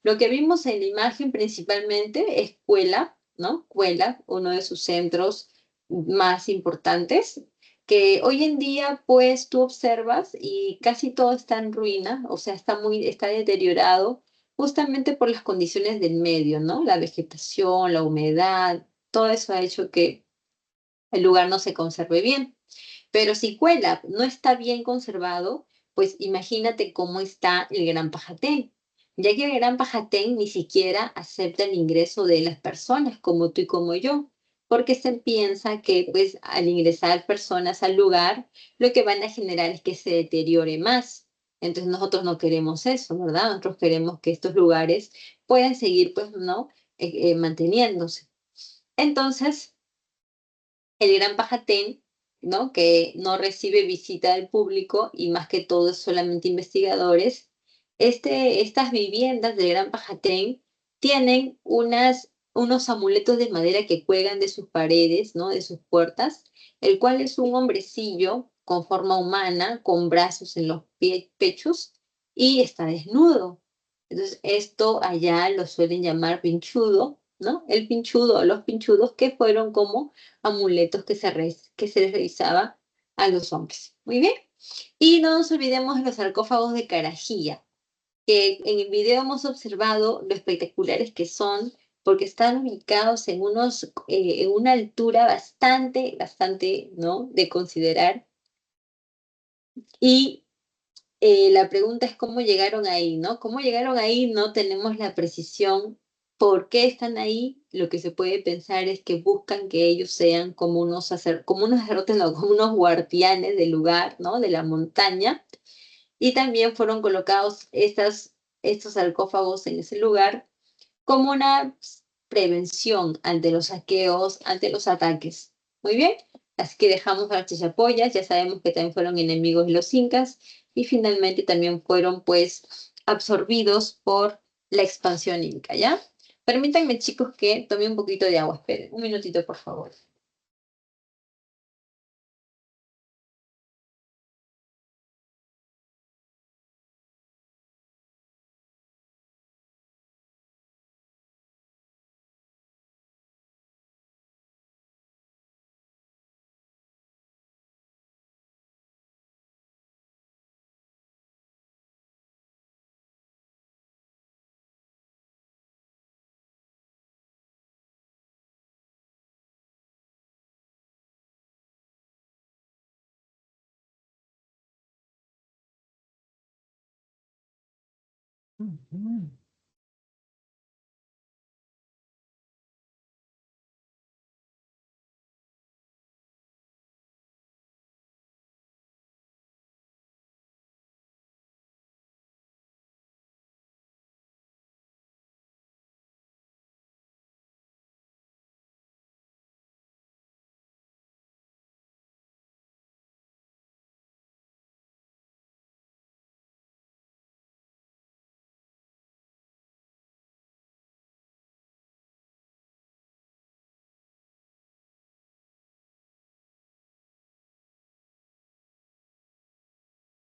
Lo que vimos en la imagen principalmente es Cuela, ¿no? Cuela, uno de sus centros más importantes, que hoy en día, pues, tú observas y casi todo está en ruina, o sea, está deteriorado justamente por las condiciones del medio, ¿no? La vegetación, la humedad, todo eso ha hecho que el lugar no se conserve bien. Pero si Cuela no está bien conservado, pues imagínate cómo está el Gran Pajatén, ya que el Gran Pajatén ni siquiera acepta el ingreso de las personas como tú y como yo, porque se piensa que pues al ingresar personas al lugar, lo que van a generar es que se deteriore más. Entonces nosotros no queremos eso, ¿verdad? Nosotros queremos que estos lugares puedan seguir pues, ¿no? Manteniéndose. Entonces, el Gran Pajatén, ¿no? Que no recibe visita del público y más que todo es solamente investigadores, estas viviendas del Gran Pajatén tienen unos amuletos de madera que cuelgan de sus paredes, ¿no? De sus puertas, el cual es un hombrecillo con forma humana, con brazos en los pechos y está desnudo. Entonces, esto allá lo suelen llamar pinchudo, ¿no? El pinchudo o los pinchudos que fueron como amuletos que se les realizaba a los hombres. Muy bien. Y no nos olvidemos de los sarcófagos de Carajilla, que en el video hemos observado lo espectaculares que son, porque están ubicados en una altura bastante, ¿no? De considerar. Y la pregunta es cómo llegaron ahí, ¿no? ¿Cómo llegaron ahí? No tenemos la precisión. ¿Por qué están ahí? Lo que se puede pensar es que buscan que ellos sean como unos sacerdotes, no, como unos guardianes del lugar, ¿no? De la montaña. Y también fueron colocados estos sarcófagos en ese lugar como una prevención ante los saqueos, ante los ataques. Muy bien, así que dejamos a las chachapoyas, ya sabemos que también fueron enemigos de los incas y finalmente también fueron pues absorbidos por la expansión inca, ¿ya? Permítanme chicos que tome un poquito de agua, esperen, un minutito por favor. Ujú.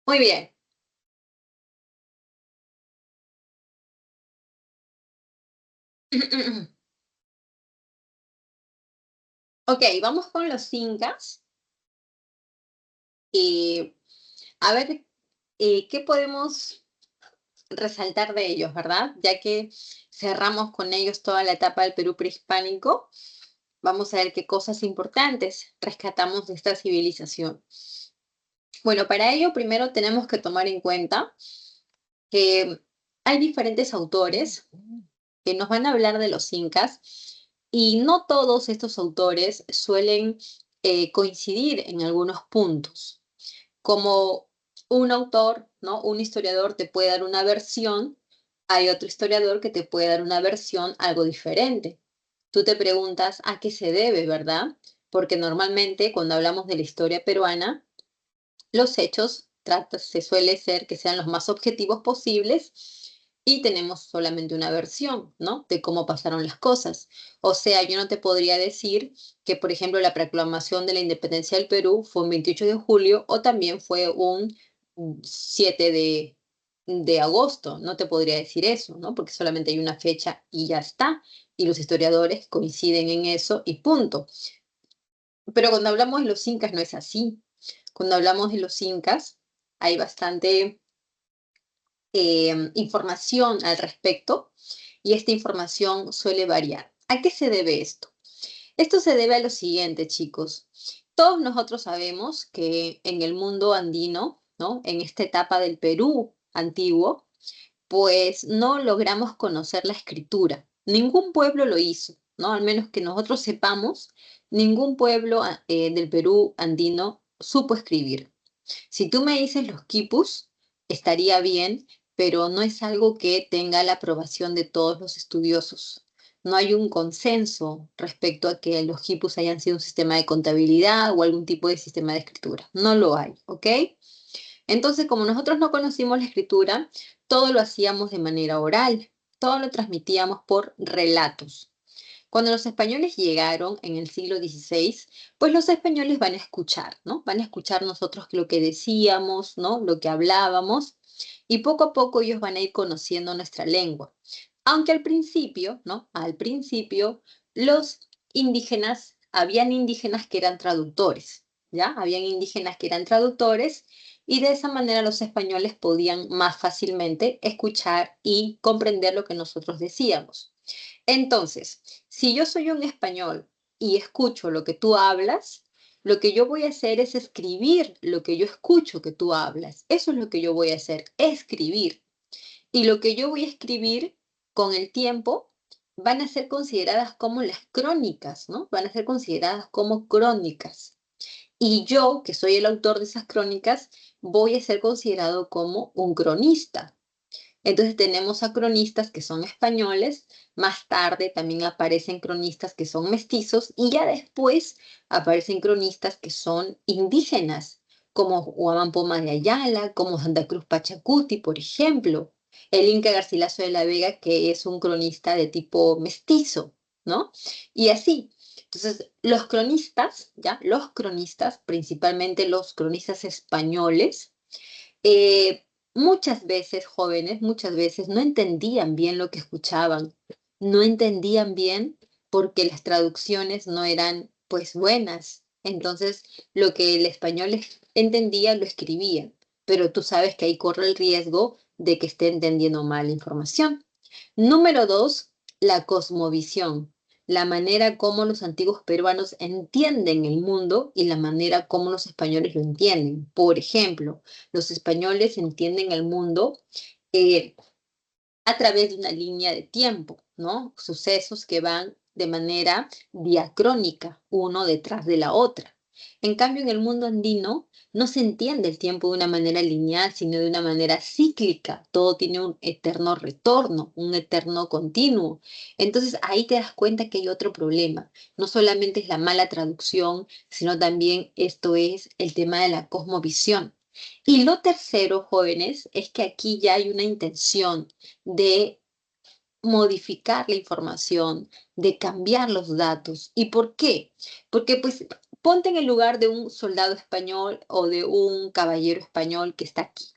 Muy bien. Ok, vamos con los incas. Y a ver, ¿qué podemos resaltar de ellos, ¿verdad? Ya que cerramos con ellos toda la etapa del Perú prehispánico, vamos a ver qué cosas importantes rescatamos de esta civilización. Bueno, para ello primero tenemos que tomar en cuenta que hay diferentes autores que nos van a hablar de los incas y no todos estos autores suelen coincidir en algunos puntos. Como un autor, ¿no? Un historiador te puede dar una versión, hay otro historiador que te puede dar una versión algo diferente. Tú te preguntas a qué se debe, ¿verdad? Porque normalmente cuando hablamos de la historia peruana, los hechos se suele ser que sean los más objetivos posibles y tenemos solamente una versión, ¿no? De cómo pasaron las cosas. O sea, yo no te podría decir que, por ejemplo, la proclamación de la independencia del Perú fue un 28 de julio o también fue un 7 de agosto. No te podría decir eso, ¿no? Porque solamente hay una fecha y ya está. Y los historiadores coinciden en eso y punto. Pero cuando hablamos de los incas no es así. Cuando hablamos de los incas, hay bastante información al respecto y esta información suele variar. ¿A qué se debe esto? Esto se debe a lo siguiente, chicos. Todos nosotros sabemos que en el mundo andino, ¿no? En esta etapa del Perú antiguo, pues no logramos conocer la escritura. Ningún pueblo lo hizo, ¿no? Al menos que nosotros sepamos, ningún pueblo del Perú andino supo escribir. Si tú me dices los quipus, estaría bien, pero no es algo que tenga la aprobación de todos los estudiosos. No hay un consenso respecto a que los quipus hayan sido un sistema de contabilidad o algún tipo de sistema de escritura. No lo hay, ¿ok? Entonces, como nosotros no conocimos la escritura, todo lo hacíamos de manera oral, todo lo transmitíamos por relatos. Cuando los españoles llegaron en el siglo XVI, pues los españoles van a escuchar, ¿no? Van a escuchar nosotros lo que decíamos, ¿no? Lo que hablábamos, y poco a poco ellos van a ir conociendo nuestra lengua. Aunque al principio, ¿no? Al principio, los indígenas, habían indígenas que eran traductores, ¿ya? Habían indígenas que eran traductores, y de esa manera los españoles podían más fácilmente escuchar y comprender lo que nosotros decíamos. Entonces, si yo soy un español y escucho lo que tú hablas, lo que yo voy a hacer es escribir lo que yo escucho que tú hablas. Eso es lo que yo voy a hacer, escribir. Y lo que yo voy a escribir con el tiempo van a ser consideradas como las crónicas, ¿no? Van a ser consideradas como crónicas. Y yo, que soy el autor de esas crónicas, voy a ser considerado como un cronista. Entonces tenemos a cronistas que son españoles, más tarde también aparecen cronistas que son mestizos y ya después aparecen cronistas que son indígenas, como Huamán Poma de Ayala, como Santa Cruz Pachacuti, por ejemplo. El Inca Garcilaso de la Vega, que es un cronista de tipo mestizo, ¿no? Y así. Entonces, los cronistas, ¿ya? Los cronistas, principalmente los cronistas españoles, muchas veces jóvenes, muchas veces no entendían bien lo que escuchaban, no entendían bien porque las traducciones no eran pues buenas. Entonces, lo que el español entendía lo escribían, pero tú sabes que ahí corre el riesgo de que esté entendiendo mal la información. Número dos, la cosmovisión, la manera como los antiguos peruanos entienden el mundo y la manera como los españoles lo entienden. Por ejemplo, los españoles entienden el mundo eh, a través de una línea de tiempo, ¿no? Sucesos que van de manera diacrónica, uno detrás de la otra. En cambio, en el mundo andino no se entiende el tiempo de una manera lineal, sino de una manera cíclica. Todo tiene un eterno retorno, un eterno continuo. Entonces ahí te das cuenta que hay otro problema. No solamente es la mala traducción, sino también esto es el tema de la cosmovisión. Y lo tercero, jóvenes, es que aquí ya hay una intención de modificar la información, de cambiar los datos. ¿Y por qué? Porque pues ponte en el lugar de un soldado español o de un caballero español que está aquí.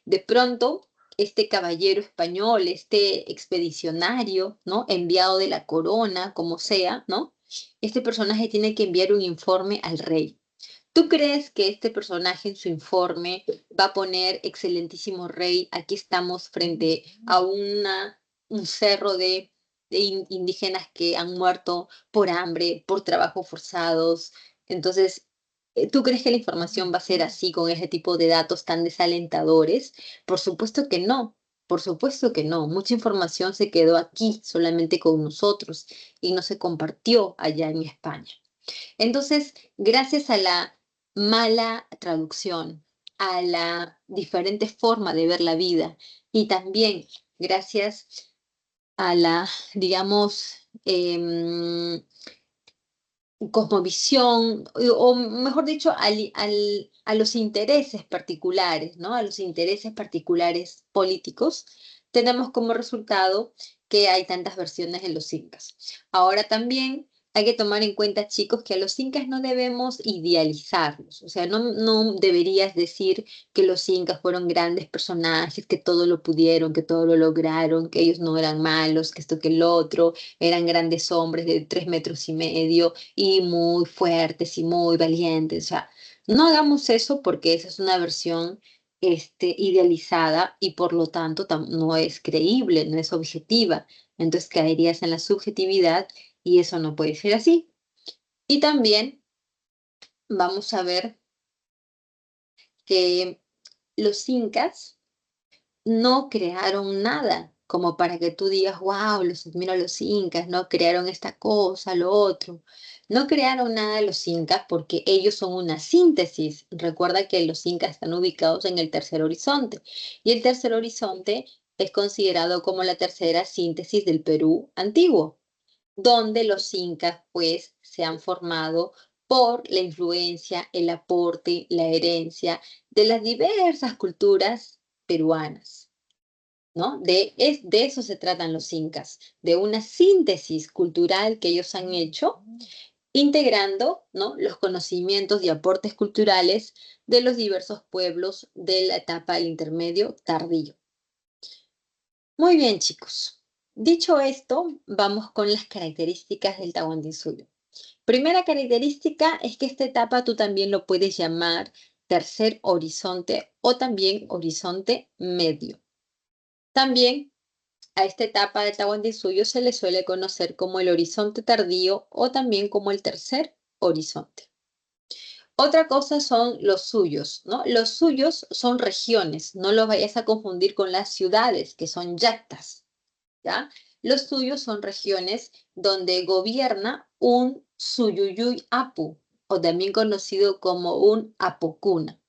De pronto, este caballero español, este expedicionario, ¿no? Enviado de la corona, como sea, ¿no? Este personaje tiene que enviar un informe al rey. ¿Tú crees que este personaje en su informe va a poner, excelentísimo rey, aquí estamos frente a un cerro de indígenas que han muerto por hambre, por trabajo forzados? Entonces, ¿Tú crees que la información va a ser así con ese tipo de datos tan desalentadores? Por supuesto que no. Por supuesto que no. Mucha información se quedó aquí solamente con nosotros y no se compartió allá en España. Entonces, gracias a la mala traducción, a la diferente forma de ver la vida y también gracias a la, digamos, cosmovisión, o mejor dicho, a los intereses particulares, ¿no? A los intereses particulares políticos, tenemos como resultado que hay tantas versiones de los incas. Ahora también hay que tomar en cuenta, chicos, que a los incas no debemos idealizarlos. O sea, no deberías decir que los incas fueron grandes personajes, que todo lo pudieron, que todo lo lograron, que ellos no eran malos, que esto, que el otro, eran grandes hombres de 3,5 metros y muy fuertes y muy valientes. O sea, no hagamos eso porque esa es una versión idealizada y por lo tanto no es creíble, no es objetiva. Entonces caerías en la subjetividad y eso no puede ser así. Y también vamos a ver que los incas no crearon nada como para que tú digas, wow, los admiro a los incas, no crearon esta cosa, lo otro. No crearon nada los incas porque ellos son una síntesis. Recuerda que los incas están ubicados en el tercer horizonte y el tercer horizonte es considerado como la tercera síntesis del Perú antiguo, donde los incas pues se han formado por la influencia, el aporte, la herencia de las diversas culturas peruanas, ¿no? De eso se tratan los incas, de una síntesis cultural que ellos han hecho, integrando, ¿no?, los conocimientos y aportes culturales de los diversos pueblos de la etapa del intermedio tardío. Muy bien, chicos. Dicho esto, vamos con las características del Tahuantinsuyo. Primera característica es que esta etapa tú también lo puedes llamar tercer horizonte o también horizonte medio. También a esta etapa del Tahuantinsuyo se le suele conocer como el horizonte tardío o también como el tercer horizonte. Otra cosa son los suyos, ¿no? Los suyos son regiones, no los vayas a confundir con las ciudades, que son yactas, ¿ya? Los suyos son regiones donde gobierna un Suyuyuy Apu, o también conocido como un Apocuna.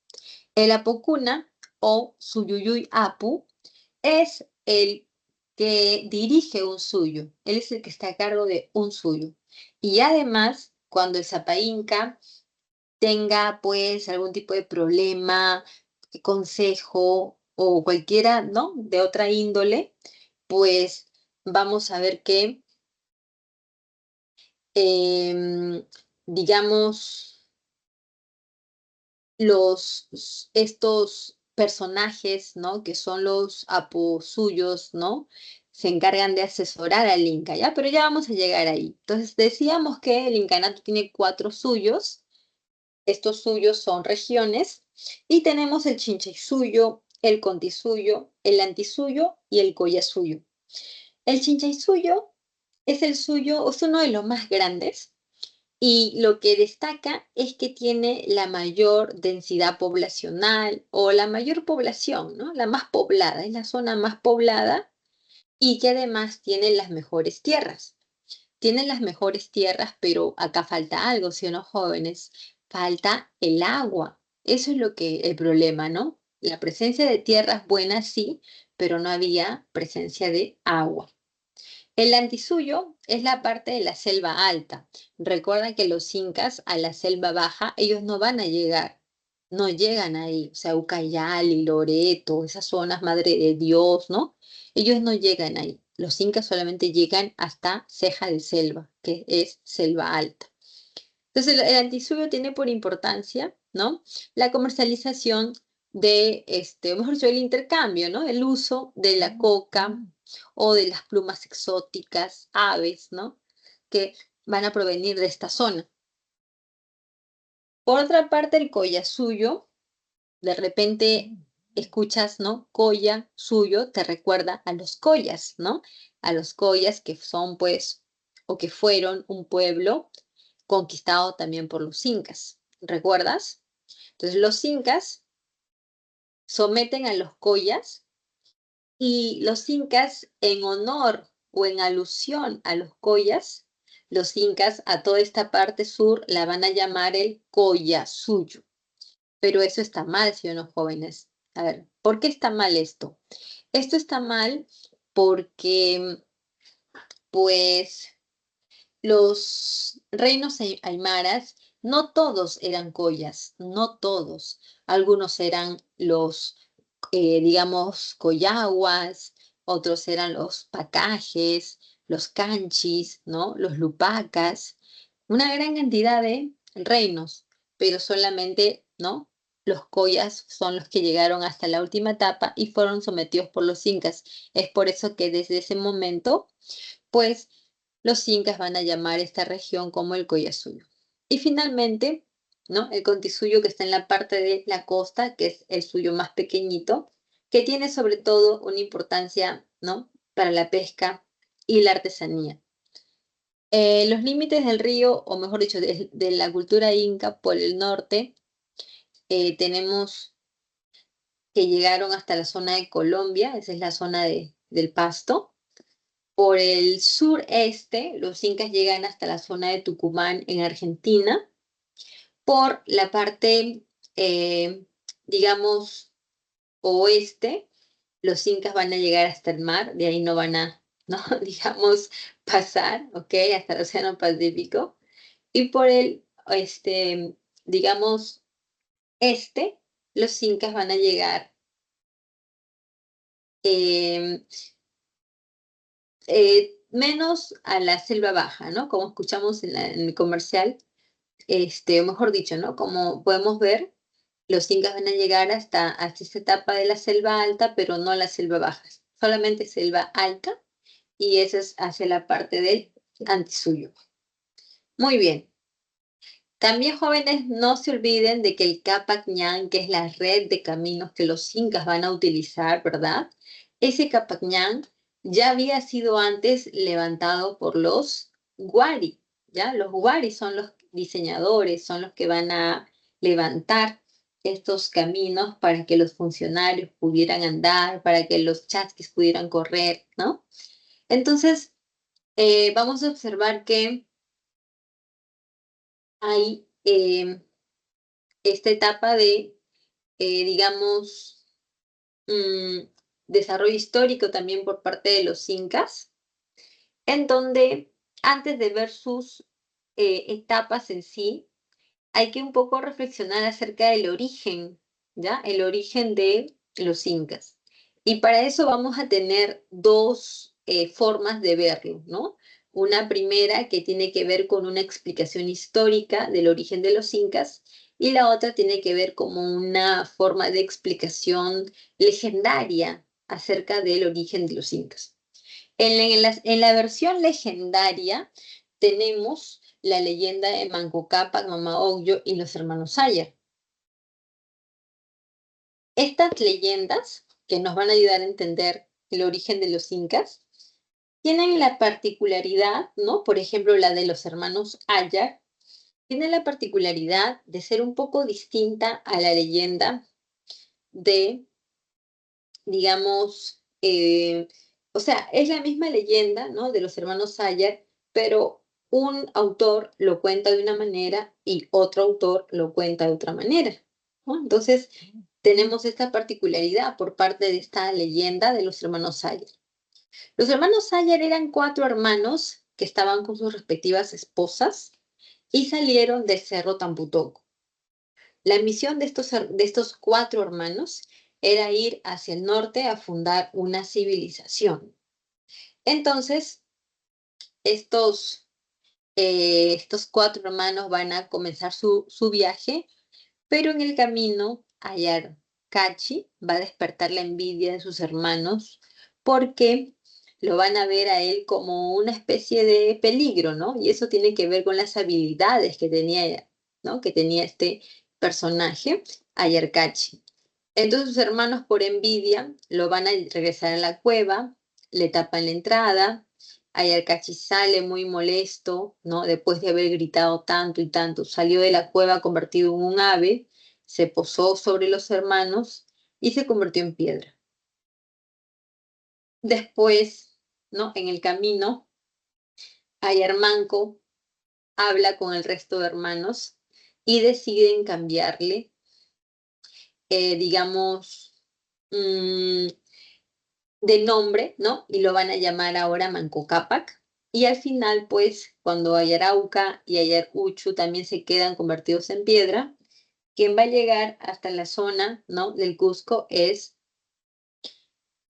El Apocuna o Suyuyuy Apu es el que dirige un suyo, él es el que está a cargo de un suyo. Y además, cuando el Sapa Inca tenga pues algún tipo de problema, consejo o cualquiera, ¿no?, de otra índole, pues vamos a ver que, digamos, estos personajes, ¿no?, que son los aposuyos, ¿no?, se encargan de asesorar al Inca, ¿ya? Pero ya vamos a llegar ahí. Entonces decíamos que el incanato tiene 4 suyos. Estos suyos son regiones y tenemos el Chinchaysuyo, el Contisuyo, el Antisuyo y el Collasuyo. El Chinchaysuyo es uno de los más grandes y lo que destaca es que tiene la mayor densidad poblacional o la mayor población, ¿no? La más poblada, es la zona más poblada y que además tiene las mejores tierras. Tienen las mejores tierras, pero acá falta algo, ¿sí o no, jóvenes? Falta el agua. Eso es el problema, ¿no? La presencia de tierras buenas sí, pero no había presencia de agua. El antisuyo es la parte de la selva alta. Recuerda que los incas a la selva baja, ellos no van a llegar, no llegan ahí. O sea, Ucayali, Loreto, esas zonas, Madre de Dios, ¿no? Ellos no llegan ahí. Los incas solamente llegan hasta Ceja de Selva, que es selva alta. Entonces, el antisuyo tiene por importancia, ¿no?, la comercialización mejor dicho, el intercambio, ¿no?, el uso de la coca o de las plumas exóticas, aves, ¿no?, que van a provenir de esta zona. Por otra parte, el collasuyo, de repente escuchas, ¿no?, colla, suyo, te recuerda a los collas, ¿no?, a los collas que son, pues, o que fueron un pueblo conquistado también por los incas. ¿Recuerdas? Entonces los incas someten a los collas y los incas en honor o en alusión a los collas, los incas a toda esta parte sur la van a llamar el Collasuyo. Pero eso está mal, ¿sí o no, jóvenes? A ver, ¿por qué está mal esto? Esto está mal porque, pues, los reinos aymaras, no todos eran collas, no todos. Algunos eran los, digamos, collaguas, otros eran los pacajes, los canchis, ¿no? Los lupacas, una gran cantidad de reinos, pero solamente, ¿no? Los collas son los que llegaron hasta la última etapa y fueron sometidos por los incas. Es por eso que desde ese momento, pues, los incas van a llamar esta región como el Collasuyo. Y finalmente, ¿no? El Contisuyo, que está en la parte de la costa, que es el suyo más pequeñito, que tiene sobre todo una importancia, ¿no? Para la pesca y la artesanía. Los límites del río, o mejor dicho, de la cultura inca por el norte, tenemos que llegaron hasta la zona de Colombia, esa es la zona del Pasto. Por el sureste, los incas llegan hasta la zona de Tucumán en Argentina. Por la parte, digamos, oeste, los incas van a llegar hasta el mar, de ahí no van a, no, digamos, pasar, ¿ok? Hasta el Océano Pacífico. Y por el, digamos, este, los incas van a llegar eh, menos a la selva baja, ¿no? Como escuchamos en el comercial, o mejor dicho, ¿no? Como podemos ver, los incas van a llegar hasta esta etapa de la selva alta, pero no la selva baja, solamente selva alta, y esa es hacia la parte del Antisuyo. Muy bien. También, jóvenes, no se olviden de que el Capac Ñan, que es la red de caminos que los incas van a utilizar, ¿verdad? Ese Capac Ñan ya había sido antes levantado por los Wari, ¿ya? Los Wari son los diseñadores, son los que van a levantar estos caminos para que los funcionarios pudieran andar, para que los chasquis pudieran correr, ¿no? Entonces, vamos a observar que hay esta etapa de, digamos, desarrollo histórico también por parte de los incas, en donde antes de ver sus etapas en sí, hay que un poco reflexionar acerca del origen, ¿ya? El origen de los incas. Y para eso vamos a tener dos formas de verlo, ¿no? Una primera que tiene que ver con una explicación histórica del origen de los incas y la otra tiene que ver como una forma de explicación legendaria acerca del origen de los incas. En la versión legendaria tenemos la leyenda de Manco Cápac, Mama Ocllo y los hermanos Sayar. Estas leyendas, que nos van a ayudar a entender el origen de los incas, tienen la particularidad, ¿no? Por ejemplo, la de los hermanos Ayar, tiene la particularidad de ser un poco distinta a la leyenda de, digamos, o sea, es la misma leyenda, ¿no? De los hermanos Ayar, pero un autor lo cuenta de una manera y otro autor lo cuenta de otra manera, ¿no? Entonces, tenemos esta particularidad por parte de esta leyenda de los hermanos Sayar. Los hermanos Sayar eran 4 hermanos que estaban con sus respectivas esposas y salieron del Cerro Tamputoco. La misión de estos 4 hermanos era ir hacia el norte a fundar una civilización. Entonces, estos 4 hermanos van a comenzar su viaje, pero en el camino Ayarcachi va a despertar la envidia de sus hermanos porque lo van a ver a él como una especie de peligro, ¿no? Y eso tiene que ver con las habilidades que tenía, ¿no? Que tenía este personaje, Ayarcachi. Entonces sus hermanos por envidia lo van a regresar a la cueva, le tapan la entrada, Ayarcachi sale muy molesto, ¿no? Después de haber gritado tanto y tanto, salió de la cueva convertido en un ave, se posó sobre los hermanos y se convirtió en piedra. Después, ¿no? En el camino, Ayarmanco habla con el resto de hermanos y deciden cambiarle, digamos, mm, de nombre, ¿no? Y lo van a llamar ahora Manco Cápac. Y al final, pues, cuando Ayarauca y Ayarcucho también se quedan convertidos en piedra, quien va a llegar hasta la zona, ¿no? del Cusco es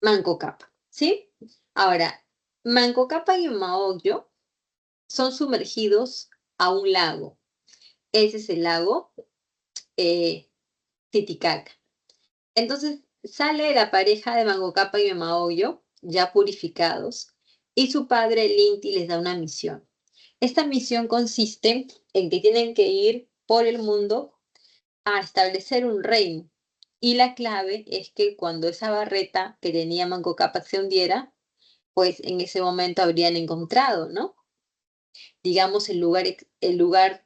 Manco Cápac, ¿sí? Ahora, Manco Cápac y Maoyo son sumergidos a un lago. Ese es el lago Titicaca. Entonces sale la pareja de Manco Cápac y Maoyo, ya purificados, y su padre, el Inti, les da una misión. Esta misión consiste en que tienen que ir por el mundo a establecer un reino. Y la clave es que cuando esa barreta que tenía Manco Cápac se hundiera, pues en ese momento habrían encontrado, ¿no? Digamos, el lugar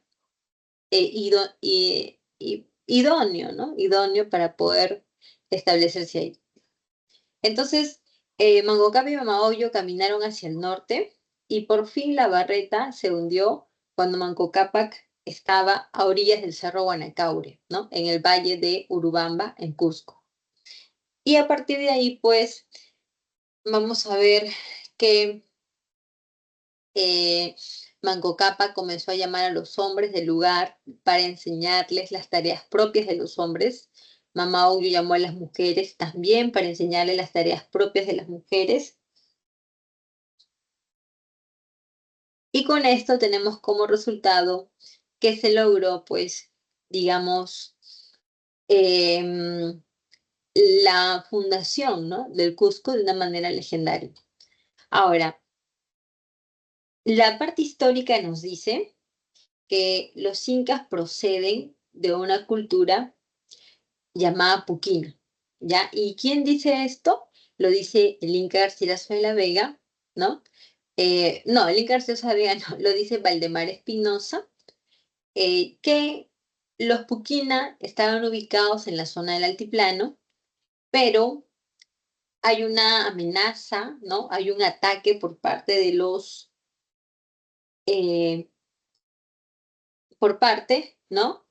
idóneo, ¿no? Idóneo para poder establecerse ahí. Entonces, Manco Cápac y Maoyo caminaron hacia el norte y por fin la barreta se hundió cuando Manco Cápac estaba a orillas del Cerro Guanacaure, ¿no? En el valle de Urubamba, en Cusco. Y a partir de ahí, pues, vamos a ver que Manco Cápac comenzó a llamar a los hombres del lugar para enseñarles las tareas propias de los hombres. Mamá Oyo llamó a las mujeres también para enseñarles las tareas propias de las mujeres. Y con esto tenemos como resultado que se logró, pues, digamos, la fundación, ¿no? del Cusco de una manera legendaria. Ahora, la parte histórica nos dice que los incas proceden de una cultura llamada Puquina, ¿ya? ¿Y quién dice esto? Lo dice el Inca Garcilaso de la Vega, ¿no? No, el Inca Garcilaso de la Vega no, lo dice Valdemar Espinosa, que los Puquina estaban ubicados en la zona del altiplano, pero hay una amenaza, ¿no? Hay un ataque por parte de eh, ¿no?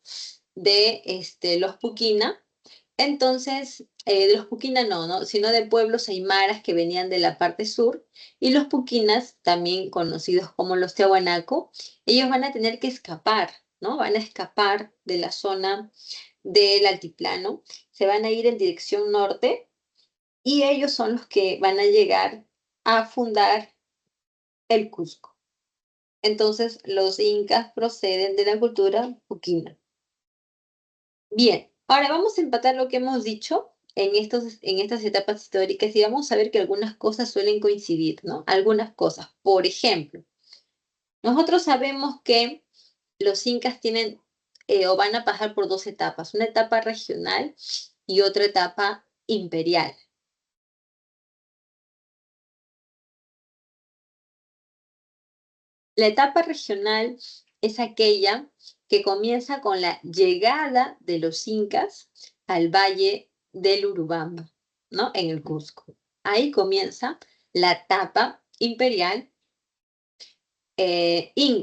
de los Puquina. Entonces, de los Puquina no, sino de pueblos aymaras que venían de la parte sur, y los Puquinas, también conocidos como los Tiahuanaco, ellos van a tener que escapar, ¿no? Van a escapar de la zona del altiplano, se van a ir en dirección norte, y ellos son los que van a llegar a fundar el Cusco. Entonces, los incas proceden de la cultura Puquina. Bien, ahora vamos a empatar lo que hemos dicho en estas etapas históricas y vamos a ver que algunas cosas suelen coincidir, ¿no? Algunas cosas. Por ejemplo, nosotros sabemos que los incas tienen o van a pasar por dos etapas, una etapa regional y otra etapa imperial. La etapa regional es aquella que comienza con la llegada de los incas al valle del Urubamba, ¿no? En el Cusco. Ahí comienza la etapa imperial,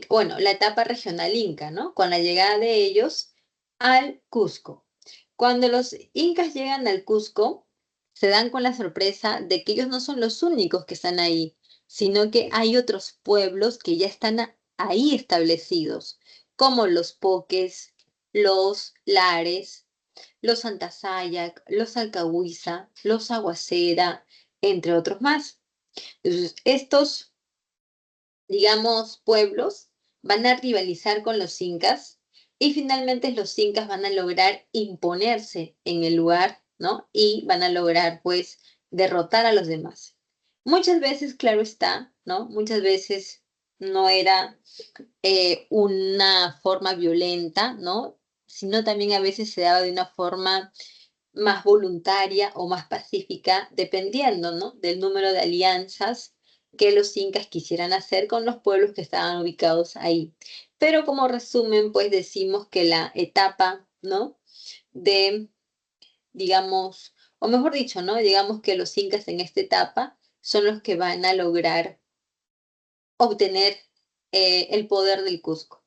bueno, la etapa regional inca, ¿no? Con la llegada de ellos al Cusco. Cuando los incas llegan al Cusco, se dan con la sorpresa de que ellos no son los únicos que están ahí, sino que hay otros pueblos que ya están ahí establecidos, como los Poques, los Lares, los Antasayac, los Alcahuiza, los Aguacera, entre otros más. Entonces, estos, digamos, pueblos van a rivalizar con los incas y finalmente los incas van a lograr imponerse en el lugar, ¿no? Y van a lograr, pues, derrotar a los demás. Muchas veces, claro está, ¿no? Muchas veces no era una forma violenta, ¿no? Sino también a veces se daba de una forma más voluntaria o más pacífica, dependiendo, ¿no? del número de alianzas que los incas quisieran hacer con los pueblos que estaban ubicados ahí. Pero como resumen, pues decimos que la etapa, ¿no? De, digamos, o mejor dicho, ¿no? Digamos que los incas en esta etapa son los que van a lograr obtener el poder del Cusco.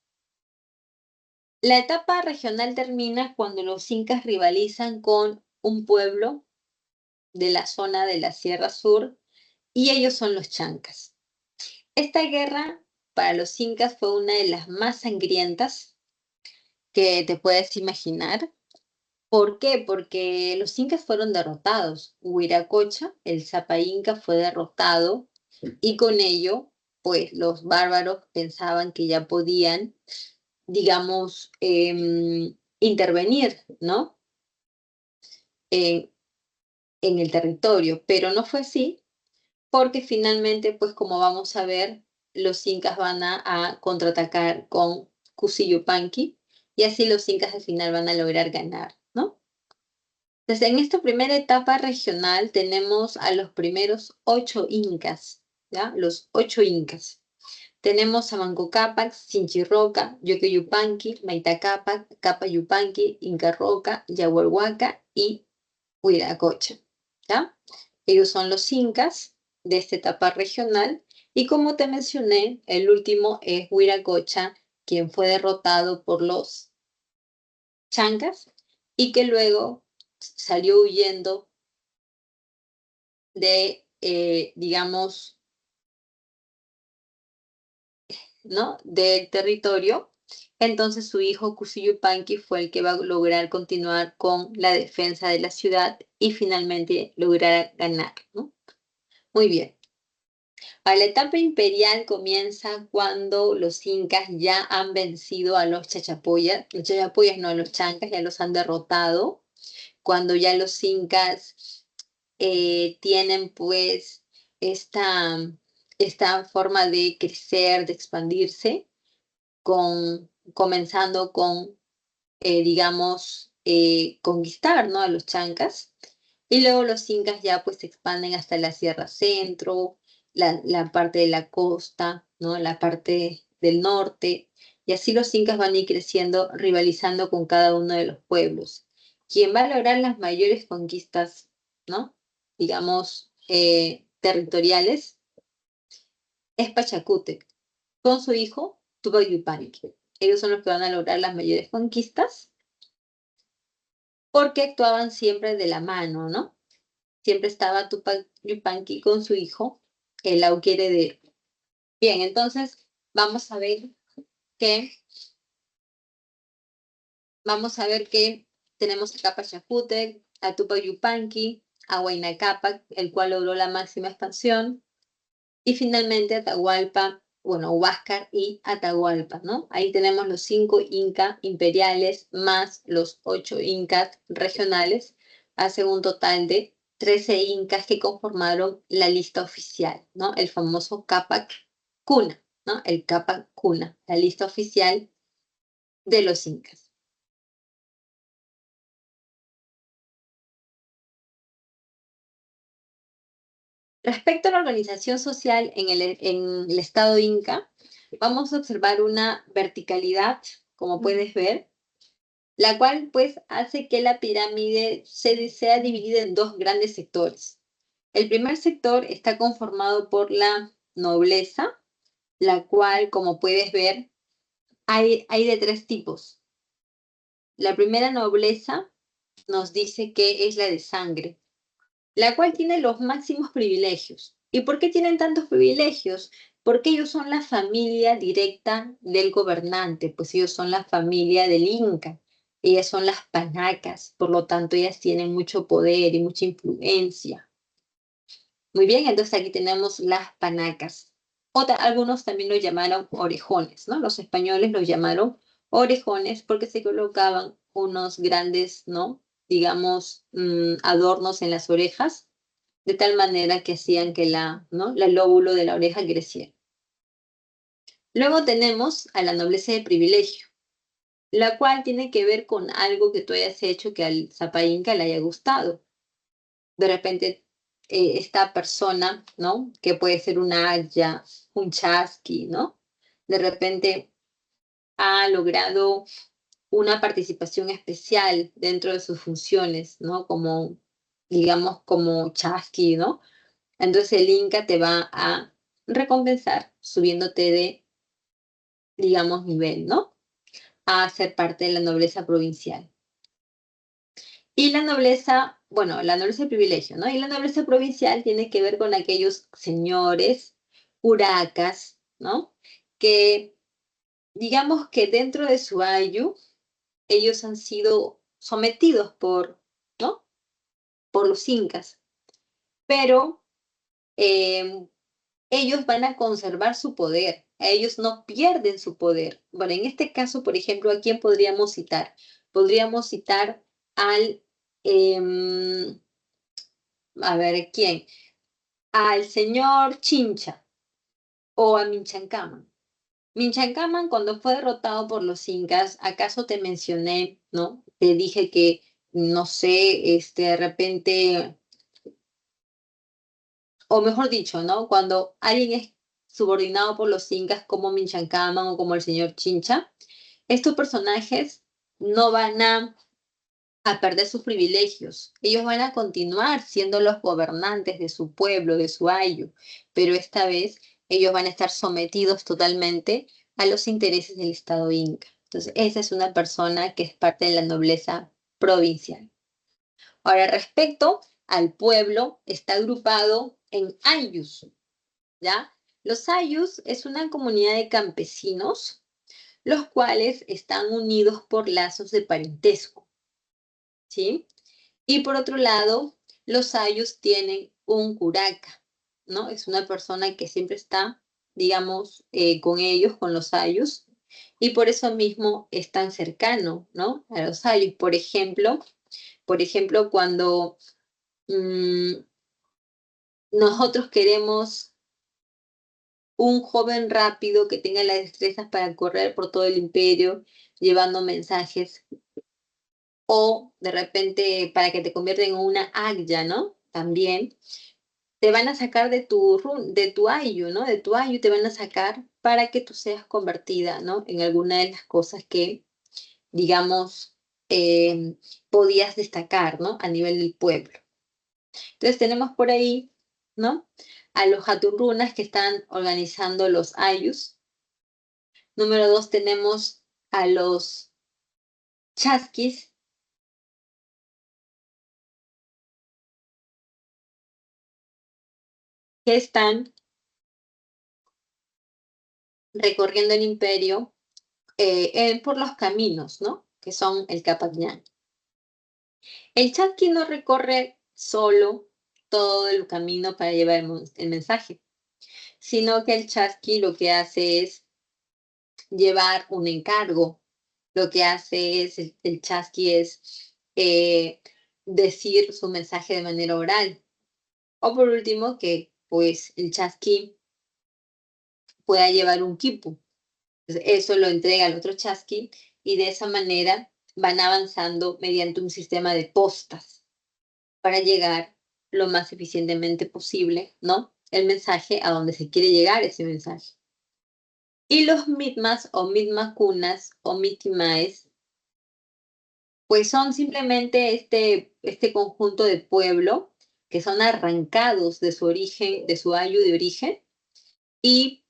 La etapa regional termina cuando los incas rivalizan con un pueblo de la zona de la Sierra Sur y ellos son los chancas. Esta guerra para los incas fue una de las más sangrientas que te puedes imaginar. ¿Por qué? Porque los incas fueron derrotados. Huiracocha, el Zapa Inca, fue derrotado y con ello, pues los bárbaros pensaban que ya podían, digamos, intervenir, ¿no? En, en el territorio, pero no fue así porque finalmente, pues como vamos a ver, los incas van a contraatacar con Cusillopanqui y así los incas al final van a lograr ganar, ¿no? Entonces, en esta primera etapa regional tenemos a los primeros 8 incas, ¿ya? Los 8 incas. Tenemos a Manco Cápac, Sinchirroca, Yoqueyupanqui, Maita Cápac, Capa Yupanqui, Inca Roca, Yahuarhuaca y Huiracocha, ¿ya? Ellos son los incas de esta etapa regional y como te mencioné, el último es Huiracocha, quien fue derrotado por los chancas y que luego salió huyendo de, digamos, ¿no? Del territorio. Entonces su hijo Cusillupanqui fue el que va a lograr continuar con la defensa de la ciudad y finalmente lograr ganar, ¿no? Muy bien. A la etapa imperial comienza cuando los incas ya han vencido a los chachapoyas no, a los chancas, ya los han derrotado, cuando ya los incas tienen pues esta, esta forma de crecer, de expandirse, comenzando con, digamos, conquistar, ¿no? A los chancas. Y luego los incas ya pues se expanden hasta la Sierra Centro, la parte de la costa, ¿no? La parte del norte. Y así los incas van a ir creciendo, rivalizando con cada uno de los pueblos. Quien va a lograr las mayores conquistas, ¿no? Digamos, territoriales, es Pachacútec, con su hijo Tupac Yupanqui. Ellos son los que van a lograr las mayores conquistas porque actuaban siempre de la mano, ¿no? Siempre estaba Tupac Yupanqui con su hijo, el Auqui heredero. Bien, entonces que, vamos a ver que tenemos acá a Pachacútec, a Tupac Yupanqui, a Huayna Cápac, el cual logró la máxima expansión, y finalmente Atahualpa, bueno, Huáscar y Atahualpa, ¿no? Ahí tenemos los 5 incas imperiales más los 8 incas regionales, hace un total de 13 incas que conformaron la lista oficial, ¿no? El famoso Capac Cuna, ¿no? El Capac Cuna, la lista oficial de los incas. Respecto a la organización social en el estado inca, vamos a observar una verticalidad, como puedes ver, la cual pues hace que la pirámide sea dividida en 2 grandes sectores. El primer sector está conformado por la nobleza, la cual, como puedes ver, hay de 3 tipos. La primera nobleza nos dice que es la de sangre, la cual tiene los máximos privilegios. ¿Y por qué tienen tantos privilegios? Porque ellos son la familia directa del gobernante, pues ellos son la familia del Inca. Ellas son las panacas, por lo tanto ellas tienen mucho poder y mucha influencia. Muy bien, entonces aquí tenemos las panacas. Algunos también lo llamaron orejones, ¿no? Los españoles los llamaron orejones porque se colocaban unos grandes, ¿no? Digamos, adornos en las orejas, de tal manera que hacían que ¿no? El lóbulo de la oreja creciera. Luego tenemos a la nobleza de privilegio, la cual tiene que ver con algo que tú hayas hecho que al Zapa Inca le haya gustado. De repente esta persona, ¿no? Que puede ser una haya, un chasqui, ¿no? De repente ha logrado una participación especial dentro de sus funciones, ¿no? Como, digamos, como chasqui, ¿no? Entonces el Inca te va a recompensar subiéndote de, digamos, nivel, ¿no? A ser parte de la nobleza provincial. Y la nobleza, bueno, la nobleza de privilegio, ¿no? Y la nobleza provincial tiene que ver con aquellos señores, curacas, ¿no? Que digamos que dentro de su ayu, ellos han sido sometidos por, ¿no? Por los incas, pero ellos van a conservar su poder, ellos no pierden su poder. Bueno, en este caso, por ejemplo, ¿a quién podríamos citar? Podríamos citar al, a ver, ¿quién? Al señor Chincha o a Minchancama. Minchacaman, cuando fue derrotado por los incas, ¿acaso te mencioné, no? Te dije que, no sé, de repente, o mejor dicho, ¿no? Cuando alguien es subordinado por los incas como Minchacaman o como el señor Chincha, estos personajes no van a perder sus privilegios. Ellos van a continuar siendo los gobernantes de su pueblo, de su ayllu, pero esta vez ellos van a estar sometidos totalmente a los intereses del Estado inca. Entonces, esa es una persona que es parte de la nobleza provincial. Ahora, respecto al pueblo, está agrupado en ayllus, ¿ya? Los ayllus es una comunidad de campesinos, los cuales están unidos por lazos de parentesco, ¿sí? Y por otro lado, los ayllus tienen un curaca, ¿no? Es una persona que siempre está, digamos, con ellos, con los ayllus, y por eso mismo es tan cercano, ¿no? A los ayllus. Por ejemplo, cuando mm, nosotros queremos un joven rápido que tenga las destrezas para correr por todo el imperio, llevando mensajes, o de repente para que te convierta en una agya, ¿no? También te van a sacar de tu ayu, ¿no? De tu ayu te van a sacar para que tú seas convertida, ¿no? En alguna de las cosas que, digamos, podías destacar, ¿no? A nivel del pueblo. Entonces tenemos por ahí, ¿no? A los jaturrunas que están organizando los ayus. Número 2 tenemos a los chasquis, que están recorriendo el imperio por los caminos, ¿no? Que son el Capacñán. El chasqui no recorre solo todo el camino para llevar el mensaje, sino que el chasqui lo que hace es llevar un encargo. Lo que hace es, el chasqui es decir su mensaje de manera oral. O por último, que pues el chasqui pueda llevar un quipu. Eso lo entrega al otro chasqui y de esa manera van avanzando mediante un sistema de postas para llegar lo más eficientemente posible, ¿no? El mensaje a donde se quiere llegar ese mensaje. Y los mitmas o mitmacunas o mitimaes, pues son simplemente este conjunto de pueblo que son arrancados de su origen, de su ayu de origen, y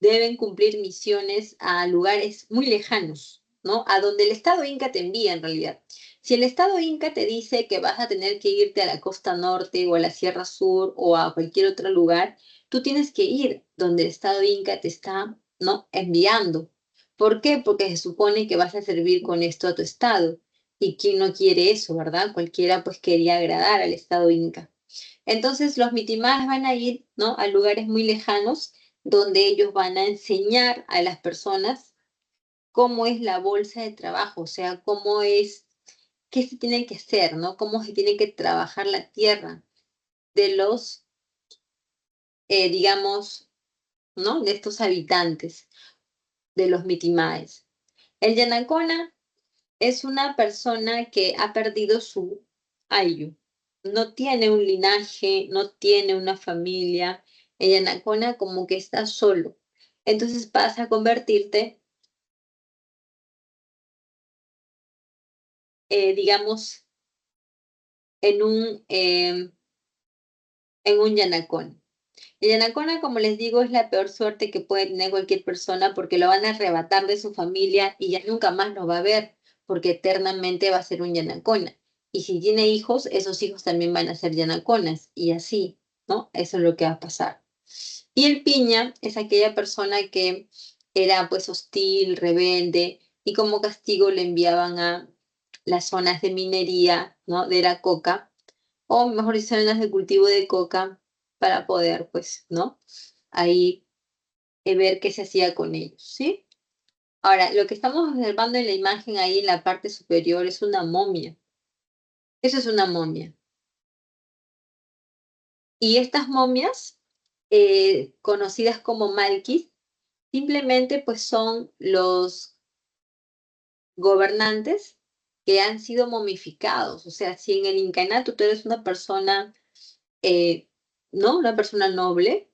deben cumplir misiones a lugares muy lejanos, ¿no? A donde el Estado Inca te envía en realidad. Si el Estado Inca te dice que vas a tener que irte a la costa norte o a la Sierra Sur o a cualquier otro lugar, tú tienes que ir donde el Estado Inca te está, ¿no? Enviando. ¿Por qué? Porque se supone que vas a servir con esto a tu Estado. ¿Y quién no quiere eso, verdad? Cualquiera pues quería agradar al Estado Inca. Entonces los mitimás van a ir, ¿no? A lugares muy lejanos donde ellos van a enseñar a las personas cómo es la bolsa de trabajo, o sea, cómo es, qué se tiene que hacer, ¿no? Cómo se tiene que trabajar la tierra de los, digamos, ¿no? De estos habitantes, de los mitimaes. El Yanacona es una persona que ha perdido su ayu, no tiene un linaje, no tiene una familia. El Yanacona como que está solo. Entonces pasa a convertirte, digamos, en un Yanacona. El Yanacona, como les digo, es la peor suerte que puede tener cualquier persona porque lo van a arrebatar de su familia y ya nunca más lo va a ver porque eternamente va a ser un Yanacona. Y si tiene hijos, esos hijos también van a ser Yanaconas y así, ¿no? Eso es lo que va a pasar. Y el piña es aquella persona que era pues hostil, rebelde y como castigo le enviaban a las zonas de minería, ¿no? De la coca o mejor dicho, zonas de cultivo de coca para poder pues, ¿no? Ahí ver qué se hacía con ellos, ¿sí? Ahora, lo que estamos observando en la imagen ahí en la parte superior es una momia. Eso es una momia. Y estas momias, conocidas como malquis, simplemente pues son los gobernantes que han sido momificados. O sea, si en el incanato tú eres una persona, eh, ¿no? Una persona noble,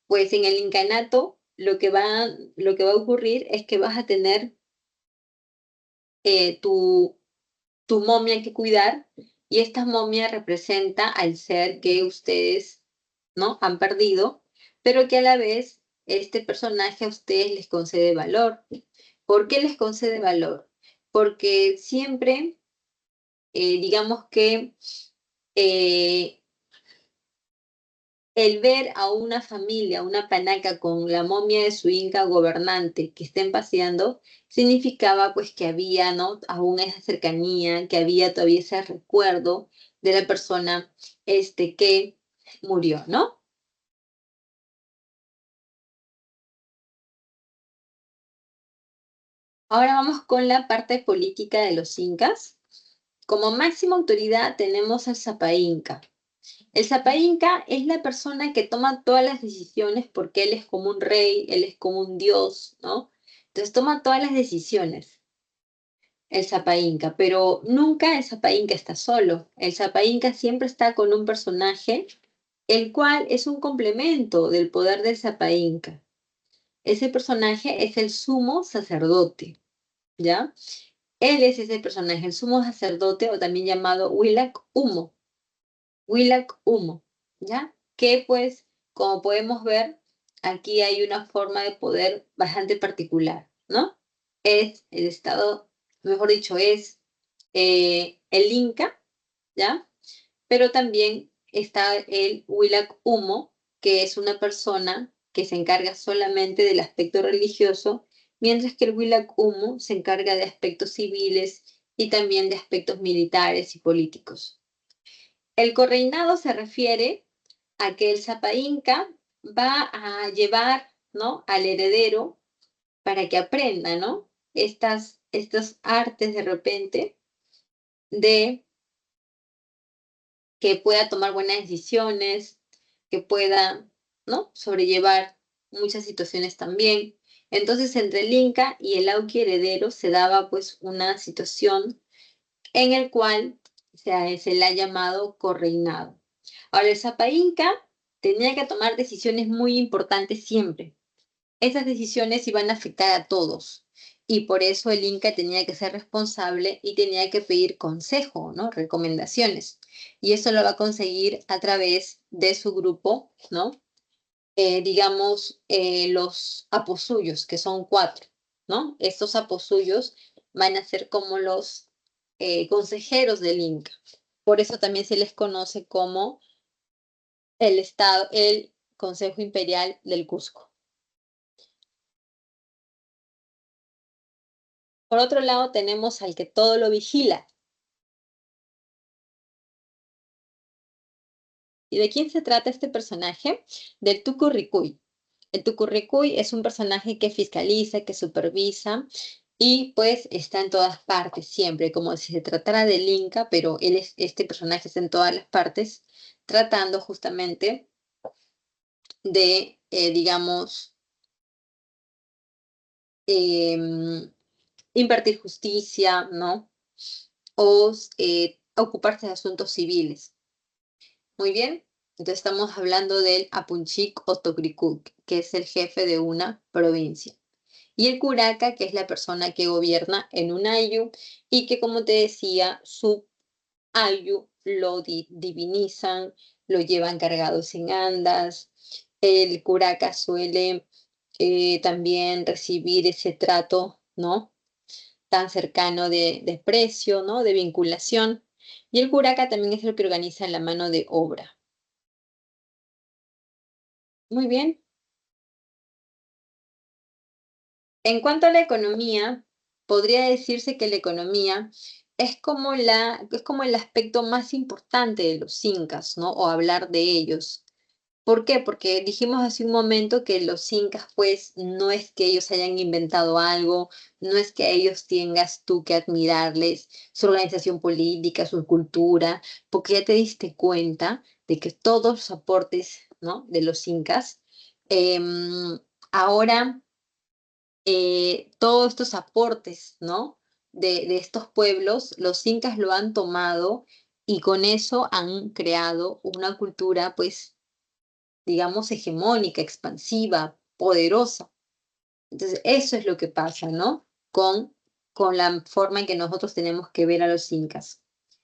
pues en el incanato lo que va a ocurrir es que vas a tener tu momia que cuidar y esta momia representa al ser que ustedes, ¿no? Han perdido, pero que a la vez este personaje a ustedes les concede valor. ¿Por qué les concede valor? Porque siempre, digamos que eh, el ver a una familia, una panaca con la momia de su inca gobernante que estén paseando, significaba pues que había, ¿no? Aún esa cercanía, que había todavía ese recuerdo de la persona que murió, ¿no? Ahora vamos con la parte política de los incas. Como máxima autoridad tenemos al Sapa Inca. El Sapa Inca es la persona que toma todas las decisiones porque él es como un rey, él es como un dios, ¿no? Entonces toma todas las decisiones el Sapa Inca, pero nunca el Sapa Inca está solo. El Sapa Inca siempre está con un personaje, el cual es un complemento del poder del Sapa Inca. Ese personaje es el sumo sacerdote, ¿ya? Él es ese personaje, el sumo sacerdote o también llamado Huilac Humo. Willac Humo, ¿ya? Que pues, como podemos ver, aquí hay una forma de poder bastante particular, ¿no? Es el estado, mejor dicho, es el Inca, ¿ya? Pero también está el Willac Humo, que es una persona que se encarga solamente del aspecto religioso, mientras que el Willac Humo se encarga de aspectos civiles y también de aspectos militares y políticos. El correinado se refiere a que el Sapa Inca va a llevar, ¿no? Al heredero para que aprenda, ¿no? Estos artes de repente de que pueda tomar buenas decisiones, que pueda, ¿no? Sobrellevar muchas situaciones también. Entonces, entre el Inca y el Auqui heredero se daba pues una situación en el cual se le ha llamado correinado. Ahora, el Sapa Inca tenía que tomar decisiones muy importantes siempre. Esas decisiones iban a afectar a todos y por eso el Inca tenía que ser responsable y tenía que pedir consejo, ¿no? Recomendaciones. Y eso lo va a conseguir a través de su grupo, ¿no? Digamos, los aposuyos, que son 4, ¿no? Estos aposuyos van a ser como los consejeros del Inca. Por eso también se les conoce como el Consejo Imperial del Cusco. Por otro lado, tenemos al que todo lo vigila. ¿Y de quién se trata este personaje? Del Tucurricuy. El Tucurricuy es un personaje que fiscaliza, que supervisa y pues está en todas partes siempre, como si se tratara del Inca, pero este personaje está en todas las partes, tratando justamente de, digamos, impartir justicia, ¿no? O ocuparse de asuntos civiles. Muy bien. Entonces estamos hablando del Apunchik o Tocricuk, que es el jefe de una provincia. Y el curaca, que es la persona que gobierna en un ayllu y que, como te decía, su ayllu lo divinizan, lo llevan cargado sin andas. El curaca suele también recibir ese trato, ¿no? Tan cercano de desprecio, ¿no? De vinculación. Y el curaca también es el que organiza la mano de obra. Muy bien. En cuanto a la economía, podría decirse que la economía es como el aspecto más importante de los incas, ¿no? O hablar de ellos. ¿Por qué? Porque dijimos hace un momento que los incas, pues, no es que ellos hayan inventado algo, no es que a ellos tengas tú que admirarles su organización política, su cultura, porque ya te diste cuenta de que todos los aportes, ¿no? De los incas, ahora todos estos aportes, ¿no? De estos pueblos, los incas lo han tomado y con eso han creado una cultura, pues, digamos, hegemónica, expansiva, poderosa. Entonces, eso es lo que pasa, ¿no? Con la forma en que nosotros tenemos que ver a los incas.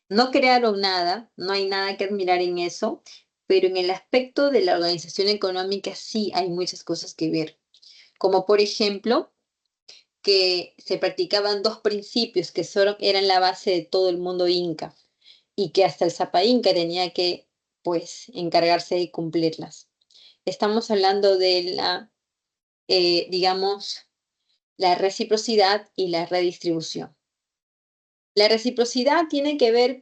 No crearon nada, no hay nada que admirar en eso, pero en el aspecto de la organización económica sí hay muchas cosas que ver. Como por ejemplo, que se practicaban dos principios que solo eran la base de todo el mundo inca y que hasta el Zapa Inca tenía que, pues, encargarse de cumplirlas. Estamos hablando de digamos, la reciprocidad y la redistribución. La reciprocidad tiene que ver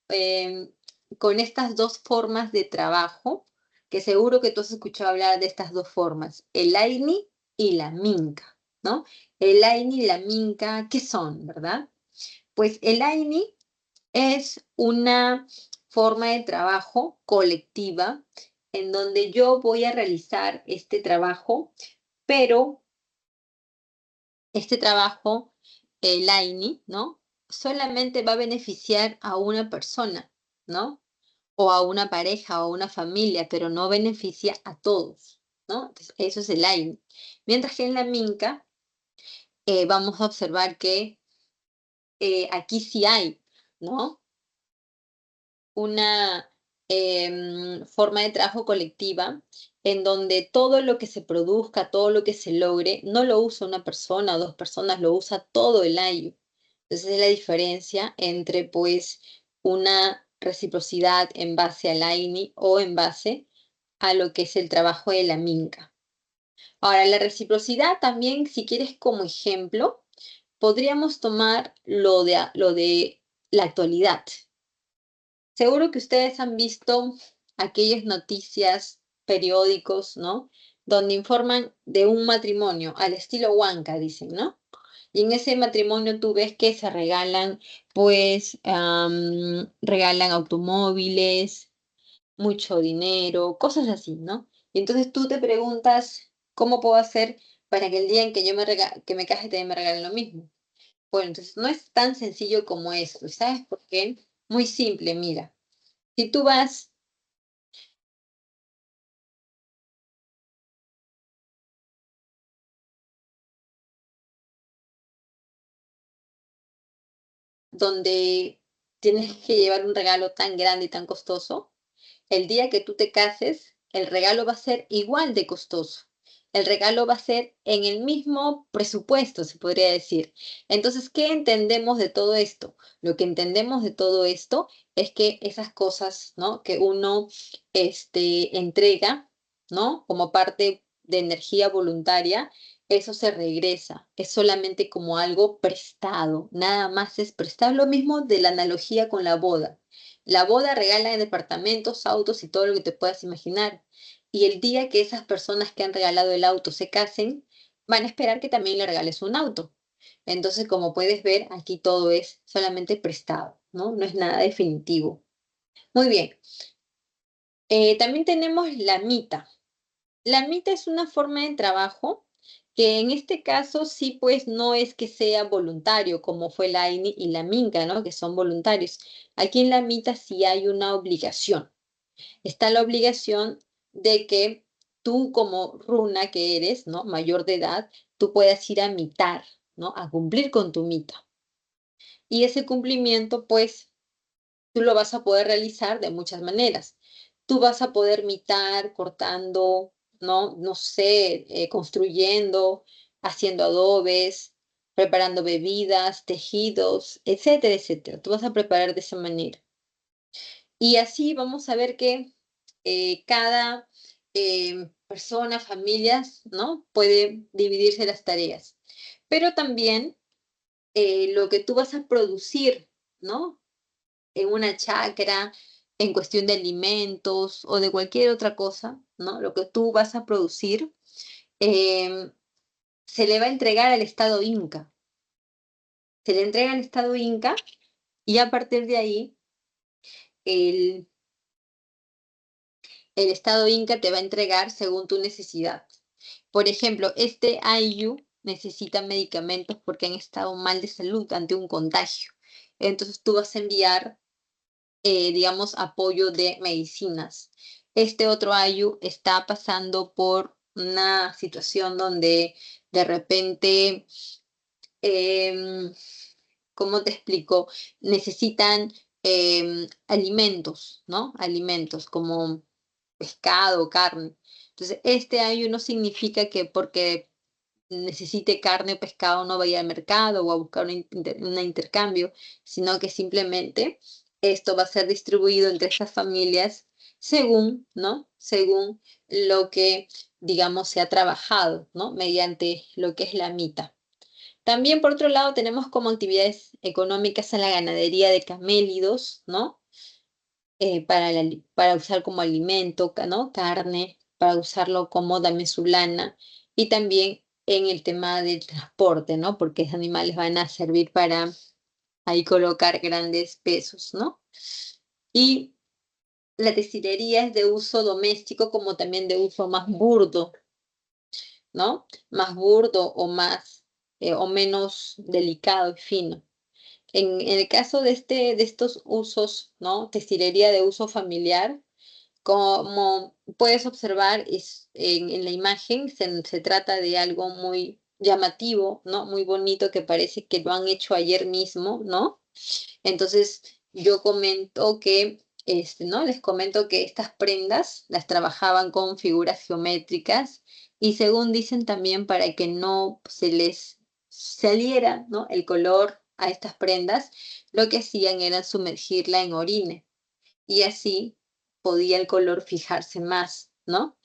em, con estas dos formas de trabajo, que seguro que tú has escuchado hablar de estas dos formas, el Aini y la Minca, ¿no? El Aini y la Minca, ¿qué son, verdad? Pues el Aini es una forma de trabajo colectiva en donde yo voy a realizar este trabajo, pero este trabajo, el AINI, ¿no? Solamente va a beneficiar a una persona, ¿no? O a una pareja o a una familia, pero no beneficia a todos, ¿no? Entonces, eso es el AINI. Mientras que en la Minca vamos a observar que aquí sí hay, ¿no? Una forma de trabajo colectiva en donde todo lo que se produzca, todo lo que se logre, no lo usa una persona o dos personas, lo usa todo el año. Entonces es la diferencia entre pues una reciprocidad en base al AINI o en base a lo que es el trabajo de la minca. Ahora, la reciprocidad también, si quieres como ejemplo, podríamos tomar lo de la actualidad. Seguro que ustedes han visto aquellas noticias, periódicos, ¿no? Donde informan de un matrimonio al estilo Huanca, dicen, ¿no? Y en ese matrimonio tú ves que se regalan, pues, regalan automóviles, mucho dinero, cosas así, ¿no? Y entonces tú te preguntas, ¿cómo puedo hacer para que el día en que que me case también me regalen lo mismo? Bueno, entonces no es tan sencillo como esto, ¿sabes por qué? Muy simple, mira. Si tú vas donde tienes que llevar un regalo tan grande y tan costoso, el día que tú te cases, el regalo va a ser igual de costoso. El regalo va a ser en el mismo presupuesto, se podría decir. Entonces, ¿qué entendemos de todo esto? Lo que entendemos de todo esto es que esas cosas, ¿no? Que uno entrega, ¿no? Como parte de energía voluntaria, eso se regresa. Es solamente como algo prestado, nada más es prestado. Lo mismo de la analogía con la boda. La boda regala departamentos, autos y todo lo que te puedas imaginar. Y el día que esas personas que han regalado el auto se casen, van a esperar que también le regales un auto. Entonces, como puedes ver, aquí todo es solamente prestado, ¿no? No es nada definitivo. Muy bien. También tenemos la mita. La mita es una forma de trabajo que en este caso sí, pues no es que sea voluntario, como fue la INI y la MINCA, ¿no? Que son voluntarios. Aquí en la mita sí hay una obligación. está la obligación de que tú como runa que eres, ¿no? Mayor de edad, tú puedas ir a mitar, ¿no? A cumplir con tu mita. Y ese cumplimiento, pues, tú lo vas a poder realizar de muchas maneras. Tú vas a poder mitar cortando, ¿no? No sé, construyendo, haciendo adobes, preparando bebidas, tejidos, etcétera, etcétera. Tú vas a preparar de esa manera. Y así vamos a ver que cada persona, familias, ¿no? Puede dividirse las tareas. Pero también lo que tú vas a producir, ¿no? En una chacra, en cuestión de alimentos o de cualquier otra cosa, ¿no? Lo que tú vas a producir em, se le va a entregar al Estado Inca. Se le entrega al Estado Inca y a partir de ahí el, el Estado Inca te va a entregar según tu necesidad. Por ejemplo, este Ayu necesita medicamentos porque han estado mal de salud ante un contagio. Entonces tú vas a enviar digamos, apoyo de medicinas. Este otro Ayu está pasando por una situación donde de repente, em, ¿cómo te explico? Necesitan alimentos, ¿no? Alimentos como pescado, carne. Entonces, este Ayu no significa que porque necesite carne o pescado no vaya al mercado o a buscar un intercambio, sino que simplemente esto va a ser distribuido entre estas familias según, ¿no? Según lo que, digamos, se ha trabajado, ¿no? Mediante lo que es la mita. También, por otro lado, tenemos como actividades económicas a la ganadería de camélidos, ¿no? Para usar como alimento, ¿no? Carne, para usarlo como también su lana, y también en el tema del transporte, ¿no? Porque esos animales van a servir para ahí colocar grandes pesos, ¿no? Y la textilería es de uso doméstico como también de uso más burdo, ¿no? Más burdo o más o menos delicado y fino. En el caso de estos usos, ¿no? Textilería de uso familiar, como puedes observar en la imagen, se trata de algo muy llamativo, ¿no? Muy bonito que parece que lo han hecho ayer mismo, ¿no? Entonces, yo comento que, ¿no? Les comento que estas prendas las trabajaban con figuras geométricas y según dicen también para que no se les saliera, ¿no? El color a estas prendas, lo que hacían era sumergirla en orine y así podía el color fijarse más, ¿no?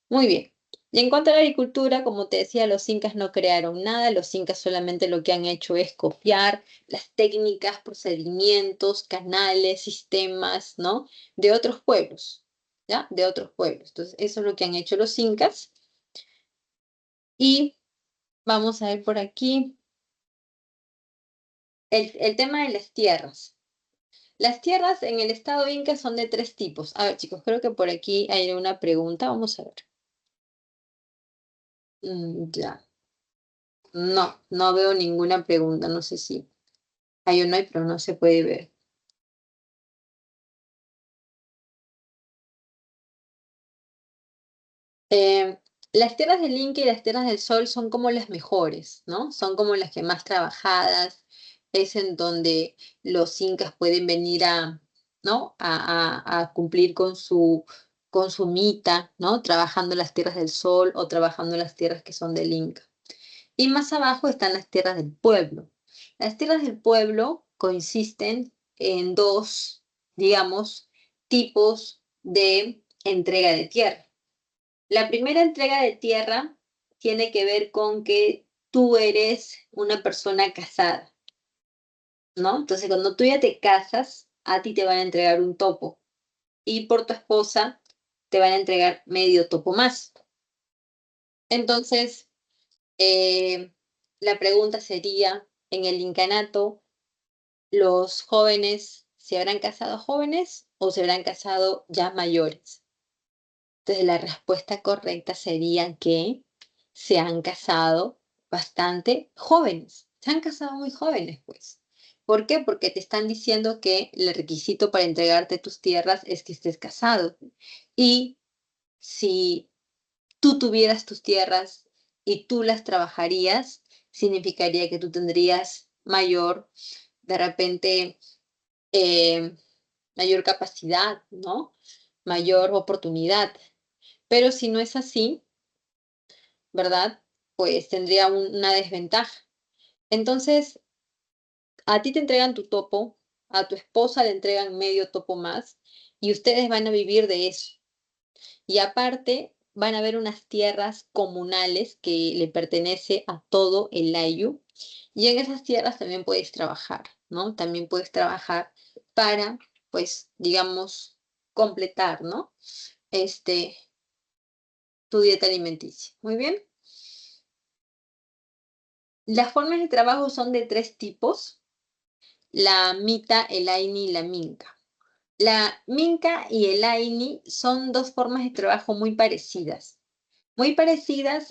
Muy bien. Y en cuanto a la agricultura, como te decía, los incas no crearon nada, los incas solamente lo que han hecho es copiar las técnicas, procedimientos, canales, sistemas, ¿no? De otros pueblos, ¿ya? De otros pueblos. Entonces, eso es lo que han hecho los incas. Y vamos a ver por aquí el tema de las tierras. Las tierras en el estado Inca son de tres tipos. A ver, chicos, creo que por aquí hay una pregunta. Vamos a ver. Ya. No, no veo ninguna pregunta. No sé si hay o no hay, pero no se puede ver. Eh, las tierras del Inca y las tierras del Sol son como las mejores, ¿no? Son como las que más trabajadas. Es en donde los incas pueden venir a, ¿no? A cumplir con su mita, ¿no? Trabajando las tierras del Sol o trabajando las tierras que son del Inca. Y más abajo están las tierras del pueblo. Las tierras del pueblo consisten en dos, digamos, tipos de entrega de tierra. La primera entrega de tierra tiene que ver con que tú eres una persona casada, ¿no? Entonces, cuando tú ya te casas, a ti te van a entregar un topo y por tu esposa te van a entregar medio topo más. Entonces, eh, la pregunta sería, en el incanato, ¿los jóvenes se habrán casado jóvenes o se habrán casado ya mayores? Entonces, la respuesta correcta sería que se han casado bastante jóvenes. Se han casado muy jóvenes, pues. ¿Por qué? Porque te están diciendo que el requisito para entregarte tus tierras es que estés casado. Y si tú tuvieras tus tierras y tú las trabajarías, significaría que tú tendrías mayor, de repente, eh, mayor capacidad, ¿no? Mayor oportunidad. Pero si no es así, ¿verdad? Pues tendría una desventaja. Entonces, a ti te entregan tu topo, a tu esposa le entregan medio topo más y ustedes van a vivir de eso. Y aparte, van a haber unas tierras comunales que le pertenece a todo el Ayu. Y en esas tierras también puedes trabajar, ¿no? También puedes trabajar para, pues, digamos, completar, ¿no? Este, tu dieta alimenticia. Muy bien. Las formas de trabajo son de 3 tipos: la mita, el aini y la minca. La minca y el aini son 2 formas de trabajo muy parecidas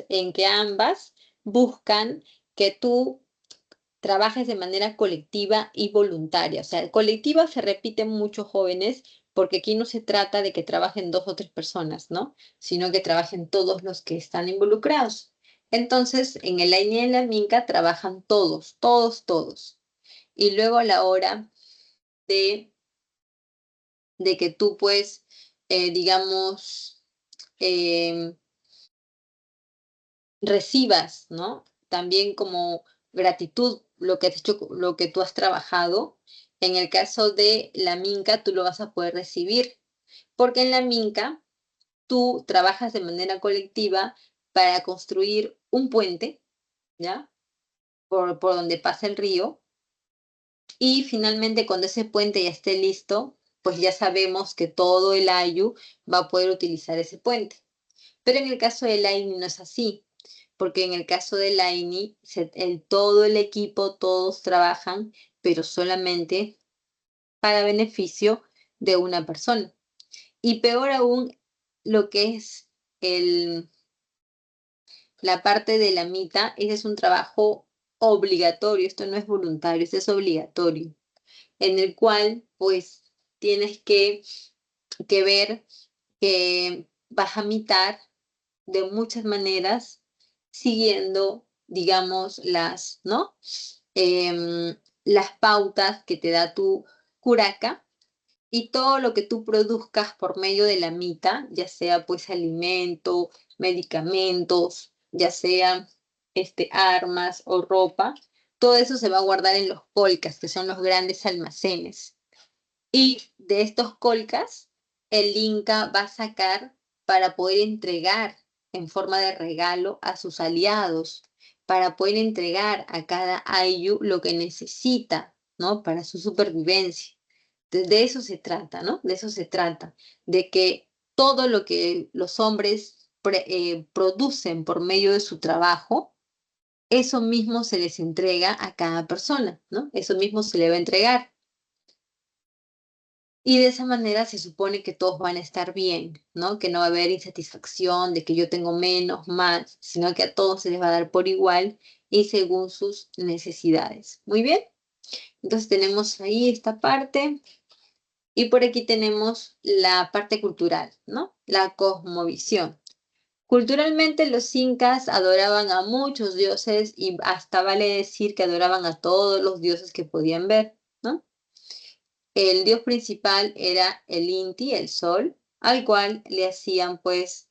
en que ambas buscan que tú trabajes de manera colectiva y voluntaria. O sea, colectiva se repite en muchos jóvenes porque aquí no se trata de que trabajen 2 o 3 personas, ¿no? Sino que trabajen todos los que están involucrados. Entonces, en el aini y en la minca trabajan todos, todos, todos. Y luego a la hora de, de que tú, pues, digamos, em, recibas, ¿no? También como gratitud lo que has hecho, lo que tú has trabajado. En el caso de la minca, tú lo vas a poder recibir, porque en la minca tú trabajas de manera colectiva para construir un puente, ¿ya? Por donde pasa el río. Y finalmente, cuando ese puente ya esté listo, pues ya sabemos que todo el Ayu va a poder utilizar ese puente. Pero en el caso del AINI no es así, porque en el caso del AINI, todo el equipo, todos trabajan, pero solamente para beneficio de una persona. Y peor aún, lo que es el, la parte de la mitad, ese es un trabajo obligatorio, esto no es voluntario, esto es obligatorio, en el cual pues tienes que ver que vas a mitar de muchas maneras, siguiendo, digamos, ¿no? Las pautas que te da tu curaca, y todo lo que tú produzcas por medio de la mita, ya sea pues alimento, medicamentos, ya sea armas o ropa, todo eso se va a guardar en los colcas, que son los grandes almacenes. Y de estos colcas, el Inca va a sacar para poder entregar en forma de regalo a sus aliados, para poder entregar a cada Ayu lo que necesita, ¿no? Para su supervivencia. De eso se trata, ¿no? De eso se trata, de que todo lo que los hombres producen por medio de su trabajo, eso mismo se les entrega a cada persona, ¿no? Eso mismo se le va a entregar. Y de esa manera se supone que todos van a estar bien, ¿no? Que no va a haber insatisfacción de que yo tengo menos, más, sino que a todos se les va a dar por igual y según sus necesidades. Muy bien. Entonces tenemos ahí esta parte y por aquí tenemos la parte cultural, ¿no? La cosmovisión. Culturalmente los incas adoraban a muchos dioses y hasta vale decir que adoraban a todos los dioses que podían ver, ¿no? El dios principal era el Inti, el sol, al cual le hacían pues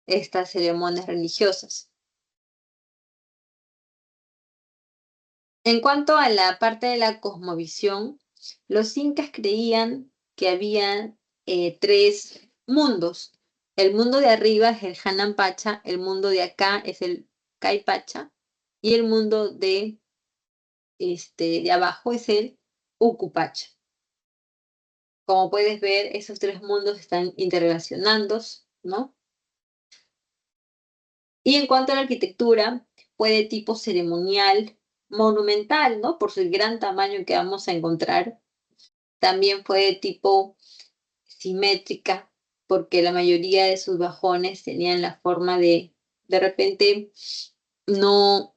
estas ceremonias religiosas. En cuanto a la parte de la cosmovisión, los incas creían que había 3 mundos. El mundo de arriba es el Hanan Pacha, el mundo de acá es el Kai Pacha y el mundo de abajo es el Uku Pacha. Como puedes ver, esos 3 mundos están interrelacionados, ¿no? Y en cuanto a la arquitectura, fue de tipo ceremonial, monumental, ¿no? Por su gran tamaño que vamos a encontrar. También fue de tipo simétrica, porque la mayoría de sus bajones tenían la forma de repente, no,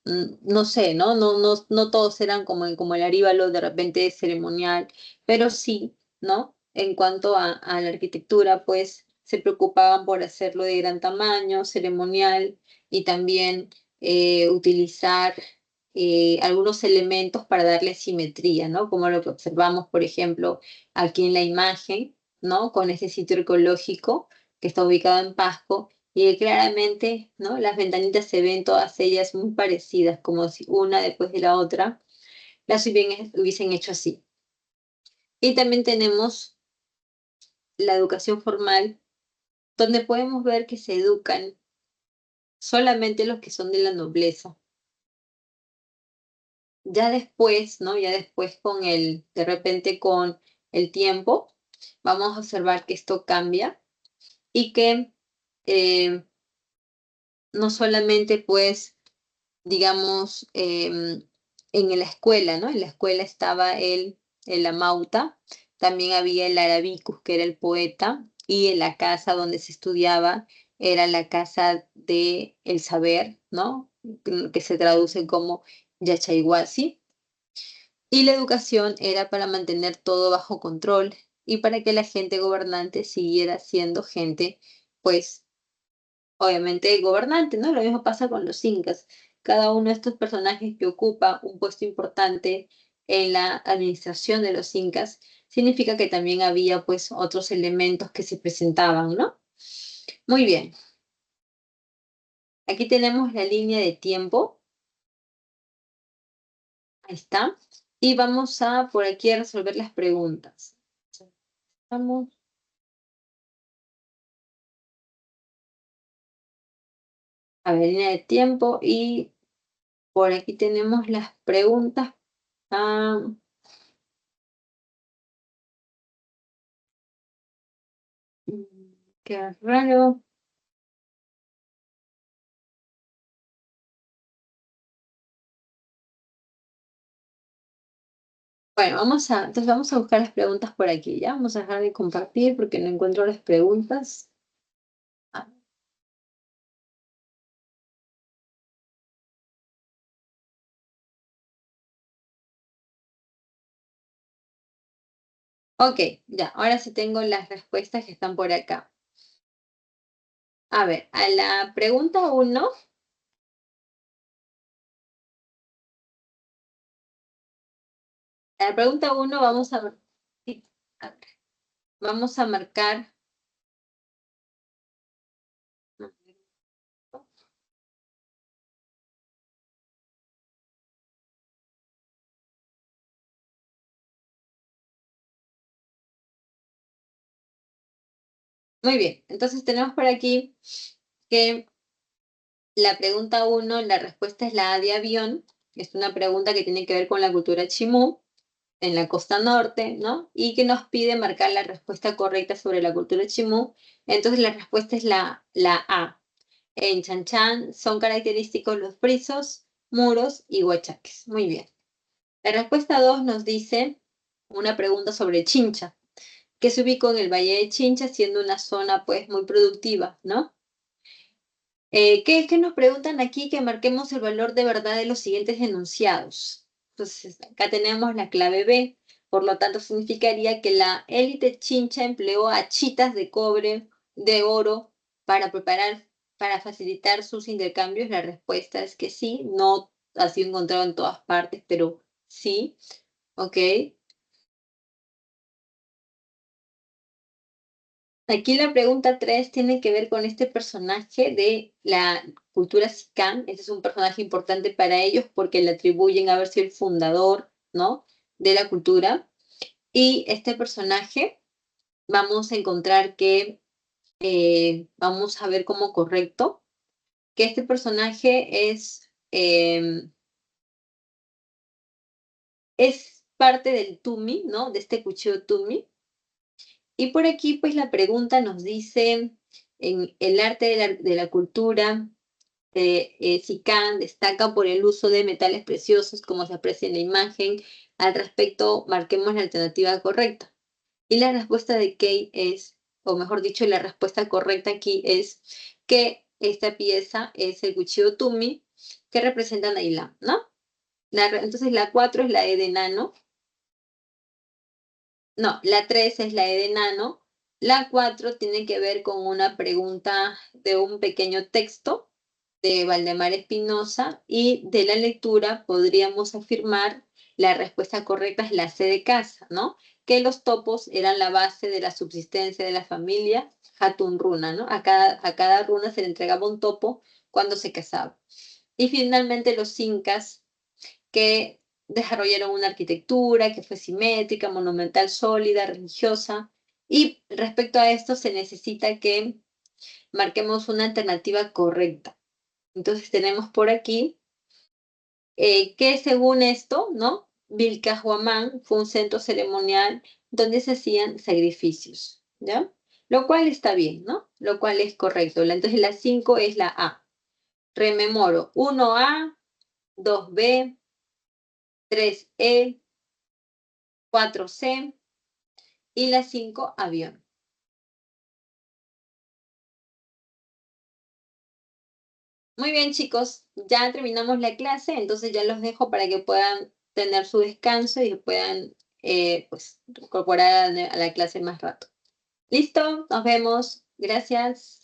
no sé, ¿no? No todos eran como el Aríbalo de repente ceremonial, pero sí, ¿no? En cuanto a la arquitectura, pues se preocupaban por hacerlo de gran tamaño, ceremonial, y también utilizar algunos elementos para darle simetría, ¿no? Como lo que observamos, por ejemplo, aquí en la imagen, ¿no? Con ese sitio arqueológico que está ubicado en Pasco, y que claramente, ¿no? Las ventanitas se ven todas ellas muy parecidas, como si una después de la otra las hubiesen hecho así. Y también tenemos la educación formal, donde podemos ver que se educan solamente los que son de la nobleza. Ya después, ¿no? Ya después de repente con el tiempo, vamos a observar que esto cambia y que eh, no solamente pues digamos, en la escuela, ¿no? En la escuela estaba el Amauta, también había el Arabicus, que era el poeta, y en la casa donde se estudiaba era la casa de el saber, ¿no? Que se traduce como Yachayhuasi. Y la educación era para mantener todo bajo control y para que la gente gobernante siguiera siendo gente, pues obviamente gobernante, ¿no? Lo mismo pasa con los incas. Cada uno de estos personajes que ocupa un puesto importante en la administración de los incas, significa que también había pues otros elementos que se presentaban, ¿no? Muy bien, aquí tenemos la línea de tiempo, ahí está, y vamos a por aquí a resolver las preguntas. Vamos a ver, línea de tiempo y por aquí tenemos las preguntas. Ah, qué raro. Bueno, entonces vamos a buscar las preguntas por aquí, ¿ya? Vamos a dejar de compartir porque no encuentro las preguntas. Ah, ok, ya, ahora sí tengo las respuestas que están por acá. A ver, a la pregunta uno, vamos a ver, sí, a ver, vamos a marcar. Muy bien, entonces tenemos por aquí que la pregunta uno, la respuesta es la A de avión. Es una pregunta que tiene que ver con la cultura chimú en la costa norte, ¿no? Y que nos pide marcar la respuesta correcta sobre la cultura chimú. Entonces la respuesta es la A. En Chan Chan son característicos los frisos, muros y huachaques. Muy bien. La respuesta 2 nos dice una pregunta sobre Chincha, que se ubicó en el Valle de Chincha, siendo una zona pues muy productiva, ¿no? ¿Qué nos preguntan aquí? Que marquemos el valor de verdad de los siguientes enunciados. Entonces, acá tenemos la clave B, por lo tanto significaría que la élite chincha empleó achitas de cobre, de oro, para facilitar sus intercambios. La respuesta es que sí, no ha sido encontrado en todas partes, pero sí, ¿ok? Aquí la pregunta 3 tiene que ver con este personaje de la cultura Sicán. Este es un personaje importante para ellos porque le atribuyen haber sido el fundador, ¿no? De la cultura. Y este personaje vamos a encontrar que, vamos a ver como correcto, que este personaje es parte del Tumi, ¿no? De este cuchillo Tumi. Y por aquí, pues la pregunta nos dice, en el arte de la cultura, SICAN destaca por el uso de metales preciosos, como se aprecia en la imagen. Al respecto, marquemos la alternativa correcta. Y la respuesta de Kay es, o mejor dicho, la respuesta correcta aquí es que esta pieza es el cuchillo Tumi, que representan a Ilam, ¿no? Entonces la 4 es la E de nano. No, la 3 es la E de nano. La 4 tiene que ver con una pregunta de un pequeño texto de Valdemar Espinosa, y de la lectura podríamos afirmar la respuesta correcta es la C de casa, ¿no? Que los topos eran la base de la subsistencia de la familia Hatun Runa, ¿no? A cada runa se le entregaba un topo cuando se casaba. Y finalmente los incas, que desarrollaron una arquitectura que fue simétrica, monumental, sólida, religiosa. Y respecto a esto se necesita que marquemos una alternativa correcta. Entonces tenemos por aquí que según esto, ¿no? Vilcajhuamán fue un centro ceremonial donde se hacían sacrificios, ¿ya? Lo cual está bien, ¿no? Lo cual es correcto. Entonces la 5 es la A. Rememoro, 1A, 2B, 3E, 4C y la 5, avión. Muy bien, chicos, ya terminamos la clase, entonces ya los dejo para que puedan tener su descanso y puedan pues, incorporar a la clase más rato. ¿Listo? Nos vemos. Gracias.